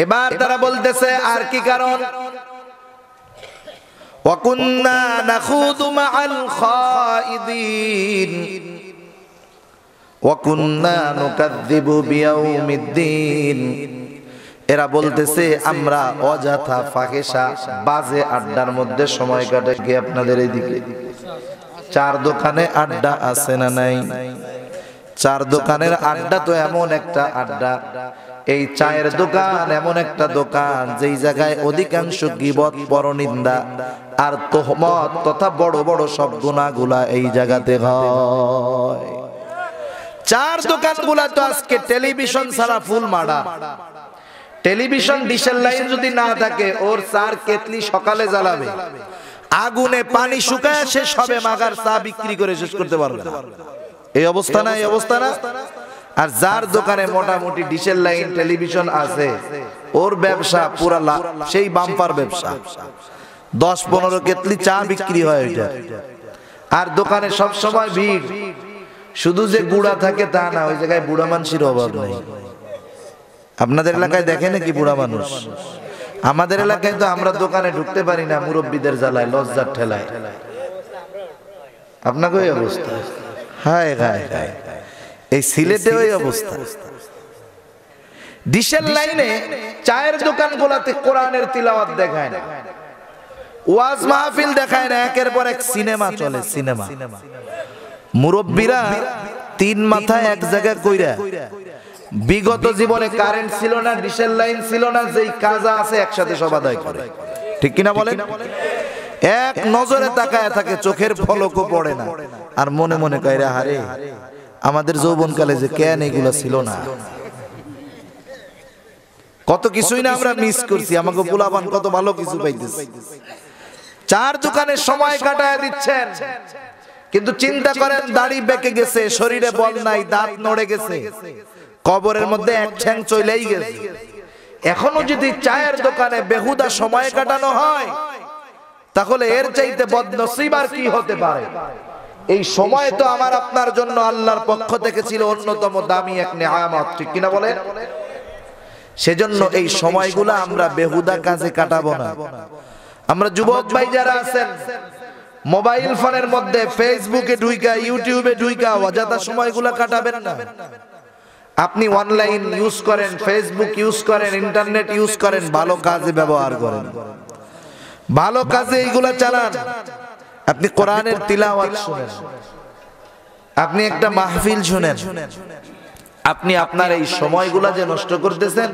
এবার তারা বলতেছে আর কি কারণ? ওয়া কুন্না নাখুদু মাআল খাইদিন, ওয়া কুন্না নুকাযযিবু বিয়াউমিদ্দিন। এরা বলতেছে আমরা অযথা ফাহেসা বাজে আড্ডার মধ্যে সময় কাটাই। কি আপনাদের এইদিকে চার দোকানে আড্ডা আছে না নাই? চার দোকানের আড্ডা তো এমন একটা আড্ডা, এই চায়ের দোকান এমন একটা দোকান যেই জায়গায় অধিকাংশ গীবত, পরনিন্দা আর তোহমত তথা বড় বড় সব গুনাহগুলা এই জায়গাতে হয়। চার দোকানগুলা তো আজকে টেলিভিশন ছাড়া ফুল মাডা। টেলিভিশন ডিশের লাইন যদি না থাকে, ওর চার কেতলি সকালে জ্বালাবে, আগুনে পানি শুকায় শেষ হবে, মাগার চা বিক্রি করে শেষ করতে পারবে না। এই অবস্থা না? এই অবস্থা না? আর যার দোকানে মোটামুটি ডিশের লাইন, টেলিভিশন আছে, ওর ব্যবসা পুরা সেই বাম্পার ব্যবসা, 10-15 কেতলি চা বিক্রি হয় ওইটা। আর দোকানে সব সময় ভিড়। শুধু যে বুড়া থাকে তা না, ওই জায়গায় বুড়া মানুষের অভাব নেই। আপনাদের এলাকায় দেখে নাকি বুড়া মানুষ? আমাদের এলাকায় তো আমরা দোকানে ঢুকতে পারি না, মুরব্বীদের জ্বালায়, লজ্জার ঠেলায়। আপনাকে ওই অবস্থা? হায় হায় হায়, এই সিলেটে ওই অবস্থা। ডিশের লাইনে চায়ের দোকানগুলোতে কোরআনের তিলাওয়াত দেখায় না, ওয়াজ মাহফিল দেখায় না, একের পর এক সিনেমা চলে। সিনেমা মুরব্বীরা তিন মাথায় এক জায়গায় কইরা, বিগত জীবনে কারেন্ট ছিল না, ডিশের লাইন ছিল না, যেই কাজা আছে একসাথে সব আদায় করে। ঠিক কিনা বলেন? এক নজরে তাকায় থাকে, চোখের পলকও পড়ে না, আর মনে মনে কইরা হারে আমাদের যৌবনকালে যে কেন এগুলো ছিল না, কত কিছুই না আমরা মিস করছি, আমাকে পোলাপান কত ভালো কিছু পাইতেছে। চার দোকানে সময় কাটায় দিচ্ছেন, কিন্তু চিন্তা করেন দাড়ি বেঁকে গেছে, শরীরে বল নাই, দাঁত নড়ে গেছে, কবরের মধ্যে এক ঠ্যাং চলেই গেছে। এখনো যদি চায়ের দোকানে বেহুদা সময় কাটানো হয়, তাহলে এর চাইতে বদনসিব আর কি হতে পারে? এই সময় তো আমার আপনার জন্য আল্লাহর পক্ষ থেকে ছিল অন্যতম দামি এক নেয়ামত। ঠিক কিনা বলেন? সেজন্য এই সময়গুলো আমরা বেহুদা কাজে কাটাবো না। আমরা যুবক ভাই যারা আছেন, মোবাইল ফোনের মধ্যে ফেসবুকে ঢুইকা, ইউটিউবে ঢুইকা অযথা সময়গুলো কাটাবেন না। আপনি অনলাইন ইউজ করেন, ফেসবুক ইউজ করেন, ইন্টারনেট ইউজ করেন, ভালো কাজে ব্যবহার করেন, ভালো কাজে এইগুলা চালান। আপনি কোরআনের তিলাওয়াত শুনেন, আপনি একটা মাহফিল শুনেন। আপনি আপনার এই সময়গুলা যে নষ্ট করতেছেন,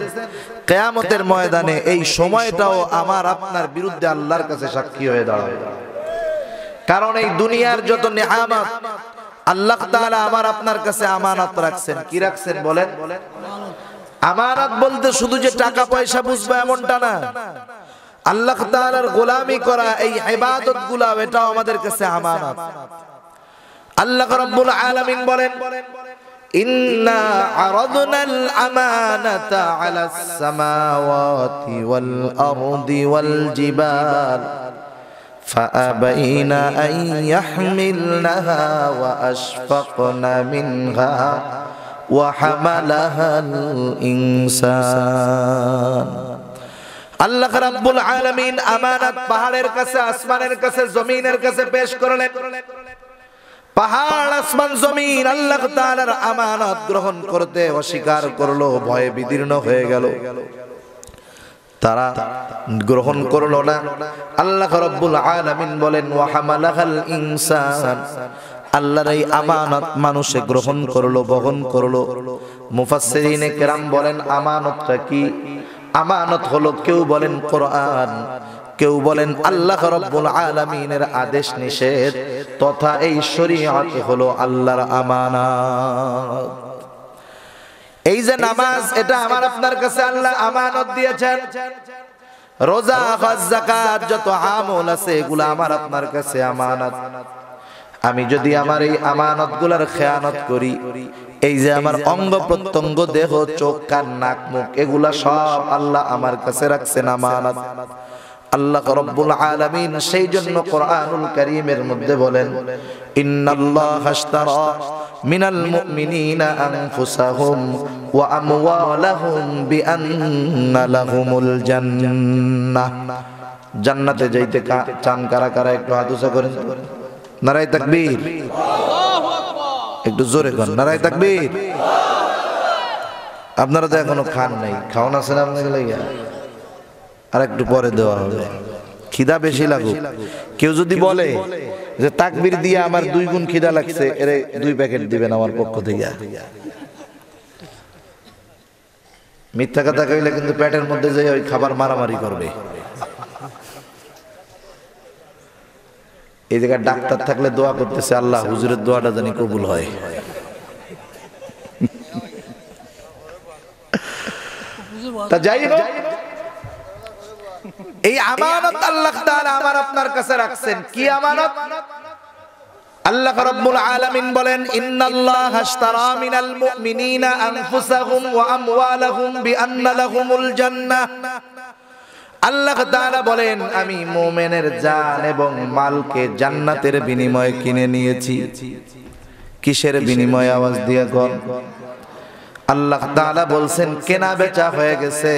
কিয়ামতের ময়দানে এই সময়টাও আমার আপনার বিরুদ্ধে আল্লাহর কাছে সাক্ষী হয়ে দাঁড়াবে। কারণ এই দুনিয়ার যত নেয়ামত আল্লাহ তাআলা আমার আপনার কাছে আমানত রাখছেন। কি রাখছেন বলেন? আমানত বলতে শুধু যে টাকা পয়সা বুঝবে এমনটা না। আল্লাহ তাআলার গোলামি করা এই ইবাদতগুলো, এটাও আমাদের কাছে আমানত। আল্লাহ রাব্বুল আলামিন বলেন, ইন্না আরাদনাল আমানাতা আলাস সামাওয়াতি ওয়াল আরদি ওয়াল জিবাল فأبين أن يحملنها وأشفقن منها وحملها الإنسان। আল্লাহ রাব্বুল আলামিন আমানত পাহাড়ের কাছে, আসমানের কাছে, জমিনের কাছে পেশ করলেন। পাহাড়, আসমান, জমিন আল্লাহ তাআলার আমানত গ্রহণ করতে অস্বীকার করলো, ভয়ে বিদীর্ণ হয়ে গেল, তারা গ্রহণ করলো না। আল্লাহ রাব্বুল আলামিন বলেন, ওয়া হামালাহাল ইনসান, আল্লাহর এই আমানত মানুষে গ্রহণ করলো, বহন করলো। মুফাসসিরিনে কেরাম বলেন আমানতটা কি? আমানত হলো, কেউ বলেন কোরআন, কেউ বলেন আল্লাহ রাব্বুল আলামিনের আদেশ নিষেধ তথা এই শরীয়ত হলো আল্লাহর আমানত। এই যে নামাজ, এটা আমার আপনার কাছে আল্লাহ আমানত দিয়েছেন। রোজা, হজ, যাকাত, যত আমল আছে এগুলা আমার আপনার কাছে আমানত। আমি যদি আমার এই আমানতগুলার খেয়ানত করি, এই যে আমার অঙ্গ প্রত্যঙ্গ, দেহ, চোখ, কান, নাক, মুখ, এগুলা সব আল্লাহ আমার কাছে রাখছেন আমানত। আল্লাহ রাব্বুল আলামিন সেই জন্য কোরআনুল কারীমের মধ্যে বলেন, ইন্নাল্লাহা আশতারা মিনাল মুমিনিনা আনফুসাহুম ওয়া আমওয়ালাহুম বিআন্না লাহুমুল জান্নাহ। জান্নাতে যাইতে চান কারা কারা? একটু হাত উঁচা করেন। নারায়ে তাকবীর। আল্লাহু আকবার। একটু জোরে কর, নারায়ে তাকবীর। আপনারা তো এখনো খান নাই, খাওয়ান আছে না আপনাদের লাগা? আর একটু পরে দেওয়া হবে, খিদা বেশি লাগুক। কেউ যদি বলে যে তাকবীর দিয়ে আমার 2 গুণ খিদা লাগছে, এরে 2 প্যাকেট দিবেন আমার পক্ষ থেকে। মিথ্যা কথা কইলে কিন্তু পেটের মধ্যে যে ওই খাবার মারামারি করবে। এই জায়গায় ডাক্তার থাকলে দোয়া করতেছে, আল্লাহ হুজুরের দোয়াটা জানি কবুল হয়। তা যাই হোক, এই আমানত আল্লাহ তাআলা আমার আপনার কাছে রাখছেন। কি আমানত? আল্লাহ রাব্বুল আলামিন বলেন, ইন্নাল্লাহা আশতারা মিনাল মুমিনিনা আনফুসাহুম ওয়া আমওয়ালাহুম বিআন্না লাহুমুল জান্নাহ। আল্লাহ তাআলা বলেন, আমি মুমিনের জান এবং মালকে জান্নাতের বিনিময়ে কিনে নিয়েছি। কিসের বিনিময়ে? আওয়াজ দিয়ে কোন? আল্লাহ তাআলা বলছেন কেনা বেচা হয়ে গেছে।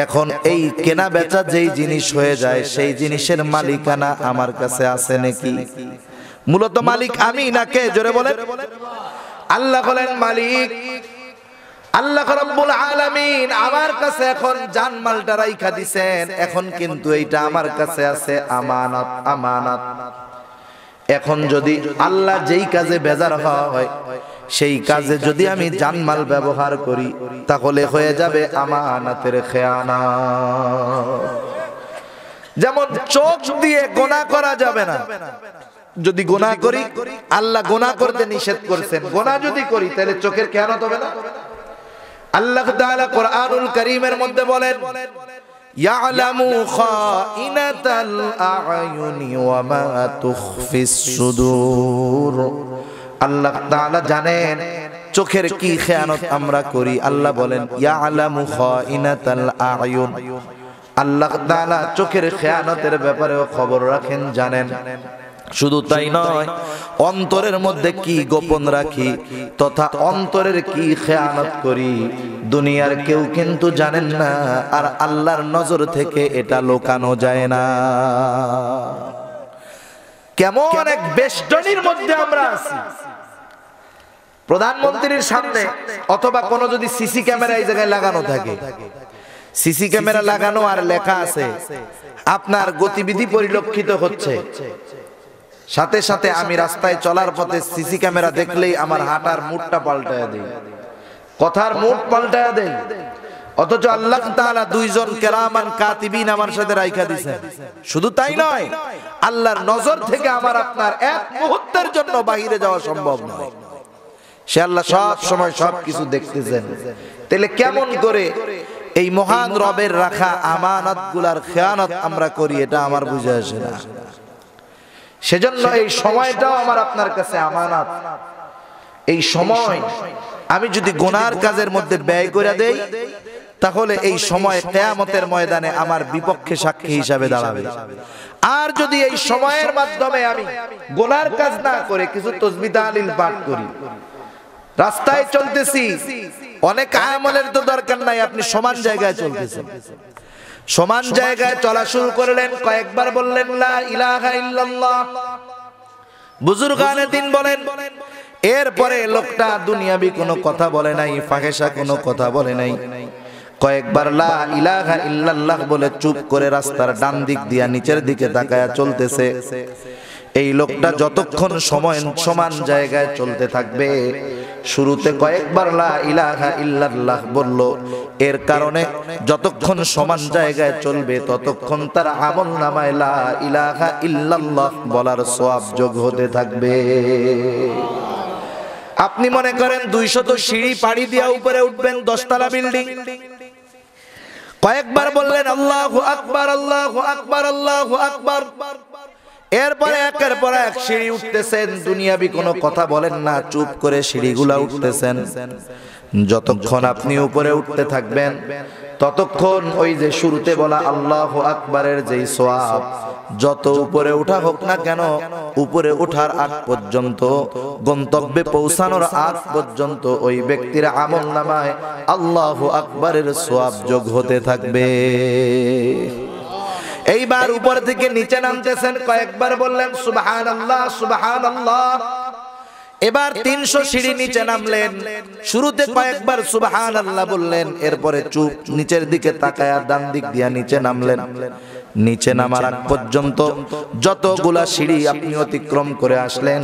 এখন এই কেনা বেচা যেই জিনিস হয়ে যায়, সেই জিনিসের মালিকানা আমার কাছে আছে নাকি? মূলত মালিক আমি না কে? জোরে বলেন। আল্লাহ বলেন মালিক আল্লাহ রাব্বুল আলামিন আমার কাছে এখন জানমালটা রাইখা দিবেন। এখন কিন্তু এইটা আমার কাছে আছে আমানত। আমানত এখন যদি আল্লাহ যেই কাজে বেজার হয়, সেই কাজে যদি আমি জানমাল ব্যবহার করি, তাহলে হয়ে যাবে আমানতের খেয়ানত। যেমন চোখ দিয়ে গুনাহ করা যাবে না। যদি গুনাহ করি, আল্লাহ গুনাহ করতে নিষেধ করেছেন, গুনাহ যদি করি তাহলে চোখের খেয়ানত হবে না। আল্লাহ তাআলা কোরআনুল কারীমের মধ্যে বলেন, ইয়ালামু খাইনাতাল আ'য়ুনি ওয়া মা তুখফিস সুদূর। আল্লাহ তাআলা জানেন চোখের কি খেয়ানত আমরা করি। আল্লাহ বলেন ইয়ালামু খাইনাতাল আ'য়ুন। আল্লাহ তাআলা চোখের খেয়ানতের ব্যাপারেও খবর রাখেন, জানেন। শুধু তাই নয়, অন্তরের মধ্যে কি গোপন রাখি তথা অন্তরের কি খেয়ানত করি, দুনিয়ার কেউ কিন্তু জানেন না। আর আল্লাহর নজর থেকে এটা লুকানো যায় না। কেমন এক বেষ্টনীর মধ্যে আমরা আছি। প্রধানমন্ত্রীর সামনে অথবা কোন যদি সিসি ক্যামেরা এই জায়গায় লাগানো থাকে, সিসি ক্যামেরা লাগানো আর লেখা আছে আপনার গতিবিধি পরিলক্ষিত হচ্ছে, সাথে সাথে আমি রাস্তায় চলার পথে সিসি ক্যামেরা দেখলেই আমার হাঁটার মুডটা পাল্টায়া দেই, কথার মুড পাল্টায়া দেই। অথচ আল্লাহ তাআলা 2 জন কেরামান কাতিবিন আমার সাথে রাইখা দিয়েছেন। শুধু তাই নয়, আল্লাহর নজর থেকে আমার আপনার এক মুহূর্তের জন্য বাইরে যাওয়া সম্ভব নয়। সে আল্লাহ সব সময় সবকিছু দেখতেছেন। তাহলে কেমন করে এই মহান রবের রাখা আমানতগুলার খেয়ানত আমরা করি, এটা আমার বুঝে আসে না। সেজন্য এই সময়টাও আমার আপনার কাছে আমানত। এই সময় আমি যদি গুনার কাজের মধ্যে ব্যয় করে দেই, তাহলে এই সময় কিয়ামতের ময়দানে আমার বিপক্ষে সাক্ষী হিসাবে দাঁড়াবে। আর যদি এই সময়ের মাধ্যমে আমি গুনার কাজ না করে কিছু তাসবিহ তাহলিল পাঠ করি, রাস্তায় চলতেছি, অনেক আমলের তো দরকার নাই, আপনি সমান জায়গায় চলতেছেন, সমান জায়গায় চলা শুরু করলেন, কয়েকবার বললেন লা ইলাহা ইল্লাল্লাহ, বুজুর্গানে দিন বলেন। এরপরে লোকটা দুনিয়াবি কোনো কথা বলে নাই, ফাহেসা কোনো কথা বলে নাই, কয়েকবার লা ইলাহা ইল্লাল্লাহ বলে চুপ করে রাস্তার ডান দিক দিয়া নিচের দিকে তাকায়া চলতেছে। এই লোকটা যতক্ষণ সময় সমান জায়গায় চলতে থাকবে, শুরুতে কয়েকবার লা ইলাহা ইল্লাল্লাহ বলল, এর কারণে যতক্ষণ সমান জায়গায় চলবে ততক্ষণ তার আমলনামায় লা ইলাহা ইল্লাল্লাহ বলার সওয়াব যোগ হতে থাকবে। আপনি মনে করেন 200 সিঁড়ি পাড়ি দিয়া উপরে উঠবেন, 10 তলা বিল্ডিং, কয়েকবার বললেন আল্লাহু আকবার আল্লাহু আকবার আল্লাহু আকবার, এরপরে একের পর এক সিঁড়ি উঠতেছেন, দুনিয়াবি কোনো কথা বলেন না, চুপ করে সিঁড়িগুলা উঠতেছেন। যতক্ষণ আপনি উপরে উঠতে থাকবেন ততক্ষণ ওই যে শুরুতে বলা আল্লাহু আকবারের যেই সওয়াব, যত উপরে ওঠা হোক না কেন, উপরে ওঠার আগ পর্যন্ত, গন্তব্যে পৌঁছানোর আগ পর্যন্ত ওই ব্যক্তির আমলনামায় আল্লাহু আকবারের সওয়াব যোগ হতে থাকবে। এইবার উপর থেকে নিচে নামতেছেন, কয়েকবার বললেন সুবহানাল্লাহ সুবহানাল্লাহ, এবার 300 সিঁড়ি নিচে নামলেন। শুরুতে কয়েকবার সুবহানাল্লাহ বললেন, এরপরে চুপ, নিচের দিকে তাকায়া ডান দিক দিয়া নিচে নামলেন। নিচে নামার আগ পর্যন্ত যতগুলা সিঁড়ি আপনি অতিক্রম করে আসলেন,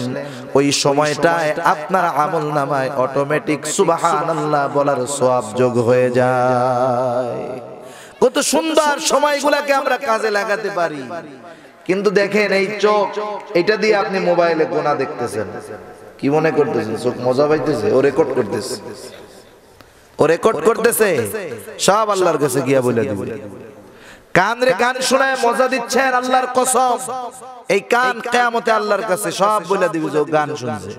ওই সময়টায় আপনার আমল নামায় অটোমেটিক সুবহানাল্লাহ বলার সওয়াব যোগ হয়ে যায়। কত সুন্দর সময়গুলোকে আমরা কাজে লাগাতে পারি। কিন্তু দেখেন এই চোখ, এটা দিয়ে আপনি মোবাইলে গোনা দেখতেছেন, কি মনে করতেছেন চোখ মজা পাইতেছে? ও রেকর্ড করতেছে, ও রেকর্ড করতেছে, সব আল্লাহর কাছে গিয়া বলে দিবে। কান রে গান শোনায় মজা দিচ্ছেন, আল্লাহর কসম এই কান কিয়ামতে আল্লাহর কাছে সব বলে দিবে যে গান শুনছে।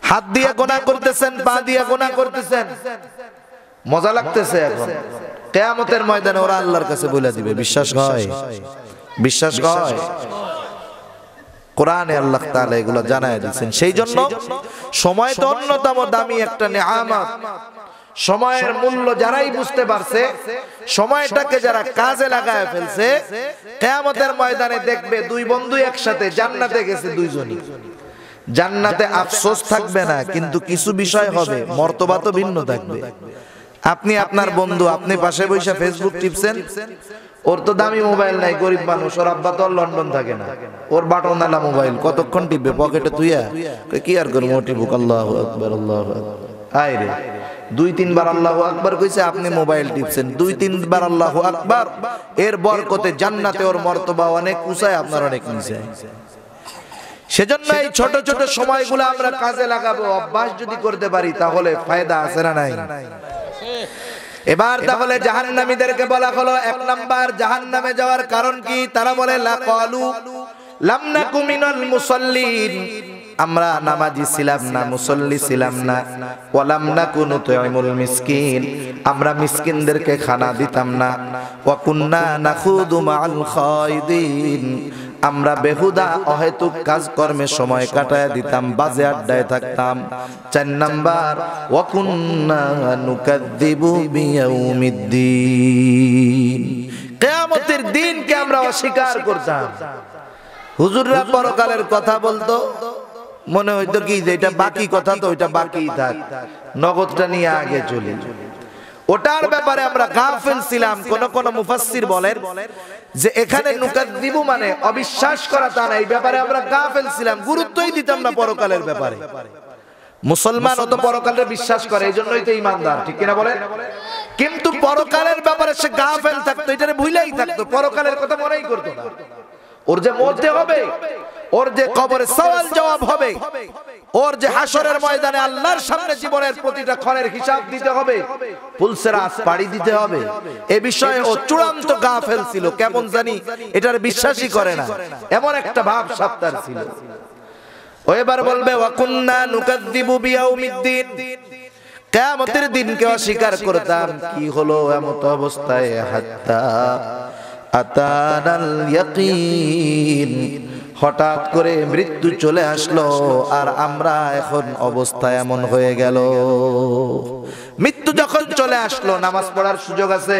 হাত দিয়ে গোনা করতেছেন, পা দিয়ে গোনা করতেছেন, মজা লাগতেছে, এখন কিয়ামতের ময়দানে ওরা আল্লাহর কাছে বলে দিবে। বিশ্বাস হয়? বিশ্বাস হয়? কোরআনে আল্লাহ তাআলা এগুলো জানায় দিয়েছেন। সেই জন্য সময় তো অন্যতম দামি একটা নিয়ামত। সময়ের মূল্য যারাই বুঝতে পারছে, সময়টাকে যারা কাজে লাগায় ফেলছে, কিয়ামতের ময়দানে দেখবে দুই বন্ধু একসাথে জান্নাতে গেছে, দুইজনই জান্নাতে। আফসোস থাকবে না, কিন্তু কিছু বিষয় হবে, মর্তবা তো ভিন্ন থাকবে। আপনি আপনার বন্ধু, আপনি পাশে বসে ফেসবুক টিপছেন, ওর তো দামি মোবাইল নাই, গরিব মানুষ, ওর আব্বা তো লন্ডন থাকে না, ওর বাটনওয়ালা মোবাইল কতক্ষণ টিপবে পকেটে তুইয়া? কি আর করবো, টিপুক, আল্লাহু আকবার, আল্লাহু আকবার। আয় রে, 2-3 বার আল্লাহু আকবার কইছে, আপনি মোবাইল টিপছেন 2-3 বার আল্লাহু আকবার, এর বরকতে জান্নাতে ওর মর্তবা অনেক উঁচায়, আপনার অনেক নিচে। সেজন্য এই ছোট ছোট সময়গুলো আমরা কাজে লাগাবো, অভ্যাস যদি করতে পারি তাহলে ফায়দা আছে না নাই? এবার তাহলে জাহান্নামীদেরকে বলা হলো, 1 নাম্বার জাহান্নামে যাওয়ার কারণ কি? তারা বলে লাকালু লাম নাকু মিনাল মুসাল্লিন, আমরা নামাজি ছিলাম না, মুসল্লি ছিলাম না। ওয়ালাম নাকু নুতইমুল মিসকিন, আমরা মিসকিনদেরকে খানা দিতাম না। ওয়া কুন্না নাখুদু মাআল খায়দিন, আমরা বেহুদা অহেতুক কাজকর্মে সময় কাটায় দিতাম, বাজে আড্ডায় থাকতাম। 4 নাম্বার ওয়া কুন্না নুকাযযিবু বিয়াউমিদ্দিন, কিয়ামতের দিনকে আমরা অস্বীকার করতাম। হুজুররা পরকালের কথা বলতো, মনে হইতো কি যে এটা বাকি কথা, তো ওইটা বাকিই থাক, নগদটা নিয়ে আগে চলি। ওটার ব্যাপারে আমরা গাফিল ছিলাম। কোন কোন মুফাসসির বলেন যে এখানে নুকাযযিবু মানে অবিশ্বাস করা, তা না, এই ব্যাপারে আমরা গাফিল ছিলাম, গুরুত্বই দিতাম না পরকালের ব্যাপারে। মুসলমান তো পরকালের বিশ্বাস করে, এইজন্যই তো ঈমানদার, ঠিক কিনা বলেন? কিন্তু পরকালের ব্যাপারে সে গাফিল থাকতো, এটারে ভুলেই থাকতো, পরকালের কথা মনেই করতো না। ওর যে মরতে হবে, ওর যে কবরে সওয়াল জবাব হবে, ওর যে হাসরের ময়দানে আল্লাহর সামনে জীবনের প্রতিটা ক্ষণের হিসাব দিতে হবে, পুলসেরাত পাড়ি দিতে হবে, এ বিষয়ে ও চূড়ান্ত গাফেল ছিল। কেমন জানি এটার বিশ্বাসই করে না, এমন একটা ভাব সাত্তার ছিল। ও এবার বলবে ওয়া কুন্না নুকাযযিবু বিয়াউমিদ্দিন, কিয়ামতের দিনকে অস্বীকার করতাম। কি হলো এমত অবস্থায়? হাত্তা আতানাল ইয়াকিন, হঠাৎ করে মৃত্যু চলে আসলো, আর আমরা এখন অবস্থা এমন হয়ে গেল। মৃত্যু যখন চলে আসলো, নামাজ পড়ার সুযোগ আছে?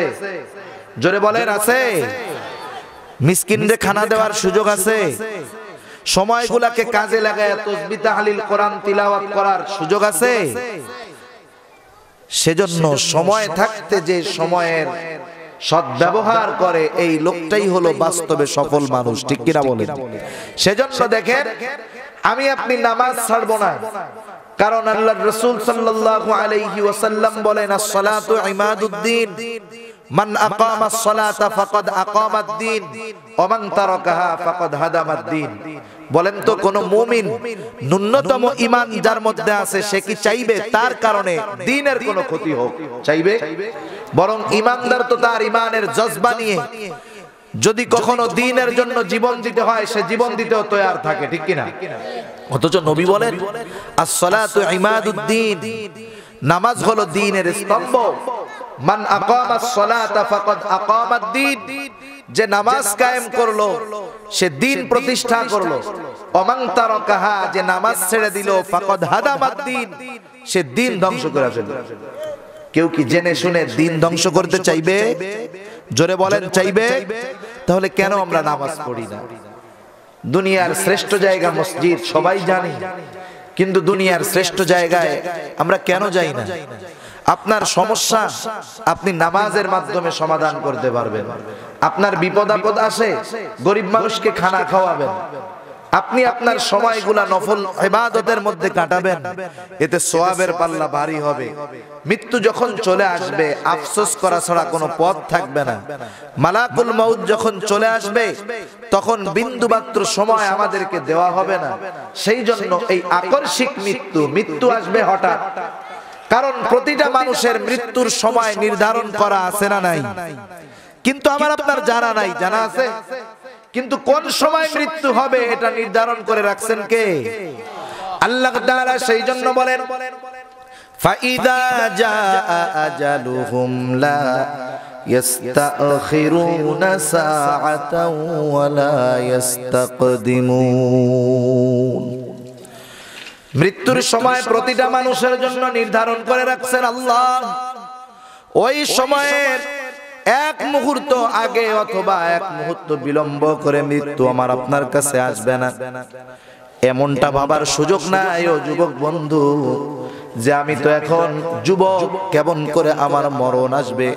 জোরে বলেন, আছে? মিসকিনদের খানা দেওয়ার সুযোগ আছে? সময়গুলোকে কাজে লাগায় তাসবিহ তাহলিল কোরআন তিলাওয়াত করার সুযোগ আছে? সেজন্য সময় থাকতে যে সময়ের সদ্ব্যবহার করে, এই লোকটাই হলো বাস্তবে সফল মানুষ, ঠিক কিনা বলেন? সেজন্য দেখেন, আমি আপনি নামাজ ছাড়বো না, কারণ আল্লাহর রাসূল সাল্লাল্লাহু আলাইহি ওয়াসাল্লাম বলেন, আস-সালাতু ইমাদুদ্দিন, মান আকামাস সালাতা ফাকাদ আকামাদ-দ্বীন ওয়া মান তারাকাহা ফাকাদ হাদামাদ-দ্বীন। বলেন তো, কোন মুমিন ন্যূনতম ঈমান যার মধ্যে আছে, সে কি চাইবে তার কারণে দ্বীনের কোনো ক্ষতি হোক? চাইবে? বরং ঈমানদার তো তার ঈমানের জজবা নিয়ে যদি কখনো দ্বীনের জন্য জীবন দিতে হয়, সে জীবন দিতেও তৈয়ার থাকে, ঠিক কিনা? অথচ নবী বলেন, আস-সালাতু ইমাদুদ্দিন, নামাজ হলো দ্বীনের স্তম্ভ। মান আকামাস সালাতা ফাকাদ আকামাদ-দ্বীন, যে নামাজ কায়েম করলো সে দ্বীন প্রতিষ্ঠা করলো। ওমান তারাকাহা, যে নামাজ ছেড়ে দিল, ফাকাদ হাদামাদ-দ্বীন, সে দ্বীন ধ্বংস করে ফেলল। কেউ কি জেনে শুনে দ্বীন ধ্বংস করতে চাইবে? জোরে বলেন, চাইবে? তাহলে কেন আমরা নামাজ পড়ি না? দুনিয়ার শ্রেষ্ঠ জায়গা মসজিদ সবাই জানি, কিন্তু দুনিয়ার শ্রেষ্ঠ জায়গায় আমরা কেন যাই না? আপনার সমস্যা আপনি নামাজের মাধ্যমে সমাধান করতে পারবেন। আপনার বিপদ আপদ আসে, গরিব মানুষকে খানা খাওয়াবেন। আপনি আপনার সময়গুলা নফল ইবাদতের মধ্যে কাটাবেন, এতে সওয়াবের পাল্লা ভারী হবে। মৃত্যু যখন চলে আসবে আফসোস করা ছাড়া কোনো পথ থাকবে না। মালাকুল মউত যখন চলে আসবে তখন বিন্দুমাত্র সময় আমাদেরকে দেওয়া হবে না। সেই জন্য এই আকস্মিক মৃত্যু আসবে হঠাৎ। কারণ প্রতিটা মানুষের মৃত্যুর সময় নির্ধারণ করা আছে না নাই? কিন্তু আমার আপনার জানা নাই, জানা আছে? কিন্তু কোন সময় মৃত্যু হবে এটা নির্ধারণ করে রাখছেন কে? আল্লাহ তাআলা। সেই জন্য বলেন ফাইদা জাআ আজালুহুম লা ইস্তাখিরুনা সাআতাও ওয়া লা ইস্তাকদিমুন। মৃত্যুর সময় প্রতিটা মানুষের জন্য নির্ধারণ করে রাখছেন আল্লাহ। ওই সময়ের এক মুহূর্ত আগে অথবা এক মুহূর্ত বিলম্ব করে মৃত্যু আমার আপনার কাছে আসবে না, এমনটা ভাবার সুযোগ নাই ও যুবক বন্ধু যে আমি তো এখন যুবক, কেমন করে আমার মরণ আসবে।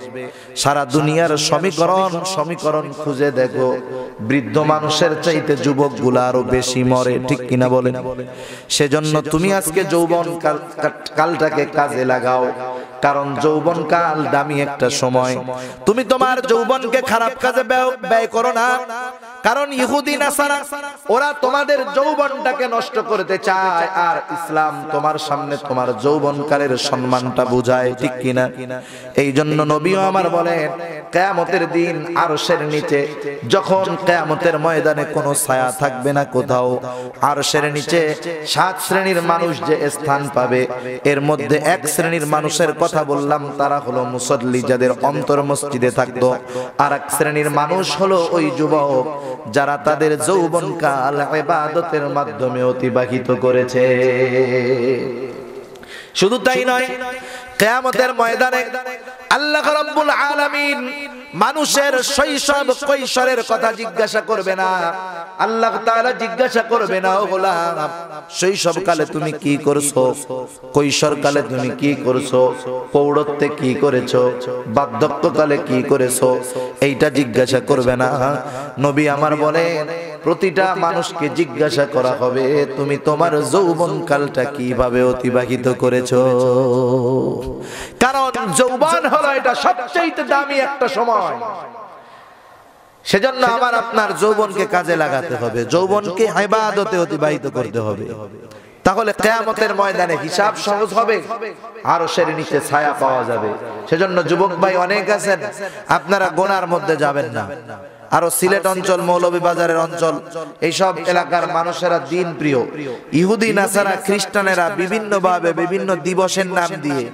সারা দুনিয়ার সমীকরণ খুঁজে দেখো, বৃদ্ধ মানুষের চাইতে যুবকগুলা আরো বেশি মরে, ঠিক কিনা বলেন? সেজন্য তুমি আজকে যৌবন কালটাকে কাজে লাগাও, কারণ যৌবন কাল দামি একটা সময়। তুমি তোমার যৌবনকে খারাপ কাজে ব্যয় করো না, কারণ ইহুদি নাসারা ওরা তোমাদের যৌবনটাকে নষ্ট করতে চায়, আর ইসলাম তোমার সামনে তোমার যৌবনকালের সম্মানটা বুঝায়, ঠিক কিনা? এই জন্য নবীও আমার বলেন কিয়ামতের দিন আরশের নিচে যখন কিয়ামতের ময়দানে কোনো ছায়া থাকবে না কোথাও, আরশের নিচে 7 শ্রেণীর মানুষ যে স্থান পাবে, এর মধ্যে এক শ্রেণীর মানুষের কথা বললাম, তারা হলো মুসল্লি, যাদের অন্তর মসজিদে থাকতো। আর এক শ্রেণীর মানুষ হলো ওই যুবক যারা তাদের যৌবনকাল ইবাদতের মাধ্যমে অতিবাহিত করেছে। শুধু তাই নয়, কিয়ামতের ময়দানে আল্লাহ রাব্বুল আলামিন মানুষের শৈশব কৈশোরের কথা জিজ্ঞাসা করবে না। আল্লাহ তাআলা জিজ্ঞাসা করবে না, ও গোলাম শৈশবকালে তুমি কি করছো, কৈশোরকালে তুমি কি করছো, প্রৌঢ়ত্বে কি করেছো, বার্ধক্যকালে কি করেছো, এইটা জিজ্ঞাসা করবে না। নবী আমার বলেন প্রতিটা মানুষকে জিজ্ঞাসা করা হবে তুমি তোমার যৌবনকালটা কিভাবে অতিবাহিত করেছো। কারণ যৌবন হলো এটা সবচেয়ে দামি একটা সময়। সেজন্য আমার আপনার যৌবনকে কাজে লাগাতে হবে, যৌবনকে ইবাদতে অতিবাহিত করতে হবে। তাহলে কিয়ামতের ময়দানে হিসাব সহজ হবে, আরশের নিচে ছায়া পাওয়া যাবে। সেজন্য যুবক ভাই অনেক আছেন, আপনারা গুনার মধ্যে যাবেন না। আরো সিলেট অঞ্চল, মৌলভীবাজারের অঞ্চল, এইসব এলাকার মানুষেরা দিন প্রিয়। ইহুদি নাসারা খ্রিস্টানেরা বিভিন্ন ভাবে বিভিন্ন দিবসের নাম দিয়ে,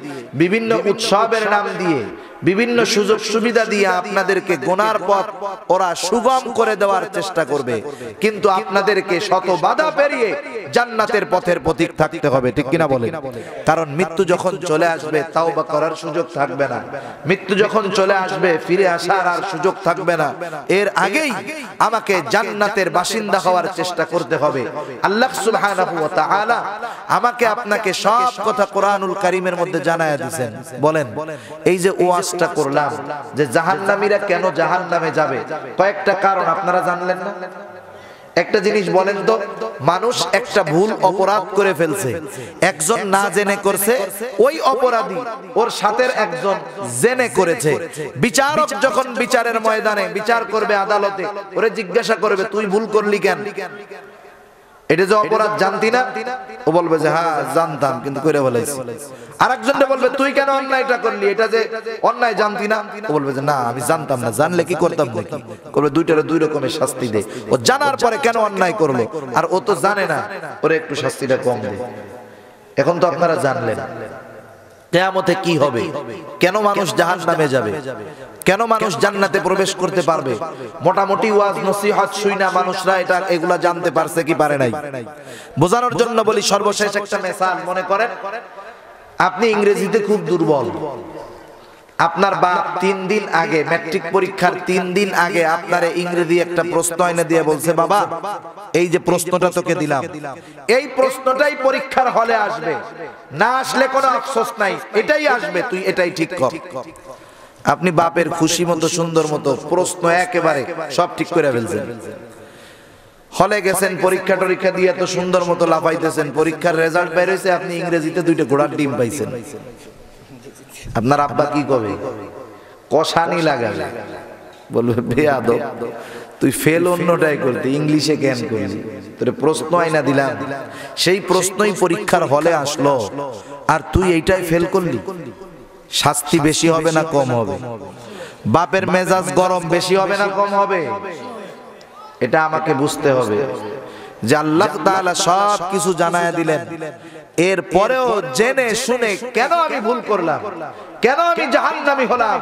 বিভিন্ন উৎসবের নাম দিয়ে, বিভিন্ন সুযোগ সুবিধা দিয়ে আপনাদেরকে গুনার পথ ওরা সুগম করে দেওয়ার চেষ্টা করবে, কিন্তু আপনাদেরকে শত বাধা পেরিয়ে জান্নাতের পথের পথিক থাকতে হবে, ঠিক কিনা বলেন? কারণ মৃত্যু যখন চলে আসবে তাওবা করার সুযোগ থাকবে না। মৃত্যু যখন চলে আসবে ফিরে আসার আর সুযোগ থাকবে না। এর আগেই আমাকে জান্নাতের বাসিন্দা হওয়ার চেষ্টা করতে হবে। আল্লাহ সুবহানাহু ওয়া তাআলা আমাকে আপনাকে সব কথা কোরআনুল কারীমের মধ্যে জানায়া দিয়েছেন। বলেন, এই যে ওয়াজটা করলাম যে জাহান্নামীরা কেন জাহান্নামে যাবে, কয়েকটা কারণ আপনারা জানলেন না? একটা জিনিস বলেন তো, মানুষ একটা ভুল অপরাধ করে ফেলছে, একজন না জেনে করছে, ওই অপরাধী ওর সাথে একজন জেনে করেছে। বিচারক যখন বিচারের ময়দানে বিচার করবে, আদালতে ওরে জিজ্ঞাসা করবে তুই ভুল করলি কেন, এটা যে অপরাধ জানতি না? ও বলবে যে হ্যাঁ জানতাম কিন্তু করে ফেলেছি। আরেকজনকে বলবে তুই কেন অন্যায়টা করলি, এটা যে অন্যায় জানতি না? ও বলবে যে না আমি জানতাম না, জানলে কি করতাম নাকি? বলবে দুইটারে দুই রকমের শাস্তি দে। ও জানার পরে কেন অন্যায় করলো, আর ও তো জানে না, ওরে একটু শাস্তিটা কম দে। এখন তো আপনারা জানলেন কিয়ামতে কি হবে, কেন মানুষ জাহান্নামে যাবে, কেন মানুষ জান্নাতে প্রবেশ করতে পারবে। মোটামুটি ওয়াজ নসিহত শুইনা মানুষরা এটা এগুলা জানতে পারছে কি পারে নাই? বোঝানোর জন্য বলি, সর্বশেষ একটা মেসাল মনে করেন আপনি ইংরেজিতে খুব দুর্বল, আপনার বাপ 3 দিন আগে ম্যাট্রিক পরীক্ষার 3 দিন আগে আপনারে ইংরেজি একটা প্রশ্ন এনে দিয়ে বলছে, বাবা এই যে প্রশ্নটা তোকে দিলাম, এই প্রশ্নটাই পরীক্ষার হলে আসবে, না আসলে কোনো আফসোস নাই, এটাই আসবে, তুই এটাই ঠিক কর। আপনি বাপের খুশি মতো সুন্দর মতো প্রশ্ন একেবারে সব ঠিক করে ফেলছেন। হলে গেছেন, পরীক্ষা টরীক্ষা দিয়ে এত সুন্দর মতো লাফাইতেছেন, পরীক্ষার রেজাল্ট বের হয়েছে, আপনি ইংরেজিতে 2টা ঘোড়ার ডিম পাইছেন। আপনার আব্বা কি কবে? কষানি লাগাবে, বলবে বেয়াদব, তুই ফেল অন্যটাই করতে, ইংলিশে জ্ঞান করলি, তোরে প্রশ্ন আইনা দিলাম, সেই প্রশ্নই পরীক্ষার হলে আসলো আর তুই এইটাই ফেল করলি। শাস্তি বেশি হবে না কম হবে? বাপের মেজাজ গরম বেশি হবে না কম হবে? এটা আমাকে বুঝতে হবে যে আল্লাহ তাআলা সব কিছু জানায়া দিলেন, এর পরেও জেনে শুনে কেন আমি ভুল করলাম, কেন আমি জাহান্নামী হলাম,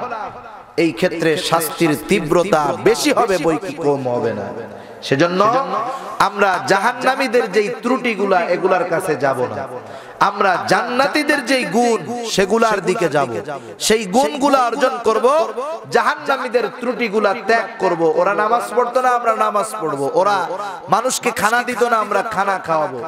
এই ক্ষেত্রে শাস্তির তীব্রতা বেশি হবে বই কি কম হবে না। সেজন্য আমরা জাহান্নামীদের যেই ত্রুটিগুলা এগুলার কাছে যাব না, আমরা জান্নাতীদের যেই গুণ সেগুলার দিকে যাব, সেই গুণগুলা অর্জন করব, জাহান্নামীদের ত্রুটিগুলা ত্যাগ করব। ওরা নামাজ পড়তো না, আমরা নামাজ পড়বো। ওরা মানুষকে খানা দিত না, আমরা খানা খাওয়াবো।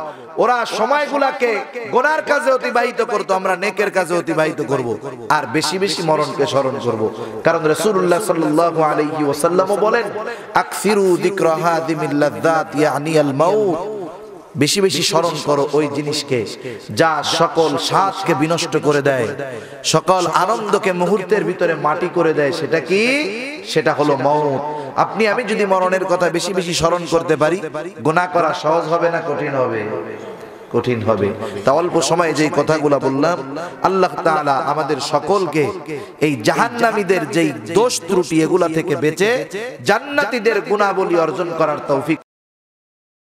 ওরা সময়গুলাকে গুনার কাজে অতিবাহিত করতো, আমরা নেকের কাজে অতিবাহিত করব। আর বেশি বেশি মরণকে স্মরণ করব, কারণ রাসূলুল্লাহ সাল্লাল্লাহু আলাইহি ওয়াসাল্লাম বলেন, আকসিরু যিকরা হাদিমিল লাযযাত ইয়ানি আল মাউত, বেশি বেশি স্মরণ করো ওই জিনিসকে যা সকল স্বাদকে বিনষ্ট করে দেয়, সকল আনন্দকে মুহূর্তের ভিতরে মাটি করে দেয়। সেটা কি? সেটা হলো মওত। আপনি আমি যদি মরণের কথা বেশি বেশি স্মরণ করতে পারি, গুনাহ করা সহজ হবে না কঠিন হবে? কঠিন হবে। তা অল্প সময়ে যেই কথাগুলো বললাম, আল্লাহ তাআলা আমাদের সকলকে এই জাহান্নামীদের যেই দোষ ত্রুটি এগুলা থেকে বেঁচে জান্নাতীদের গুণাবলী অর্জন করার তৌফিক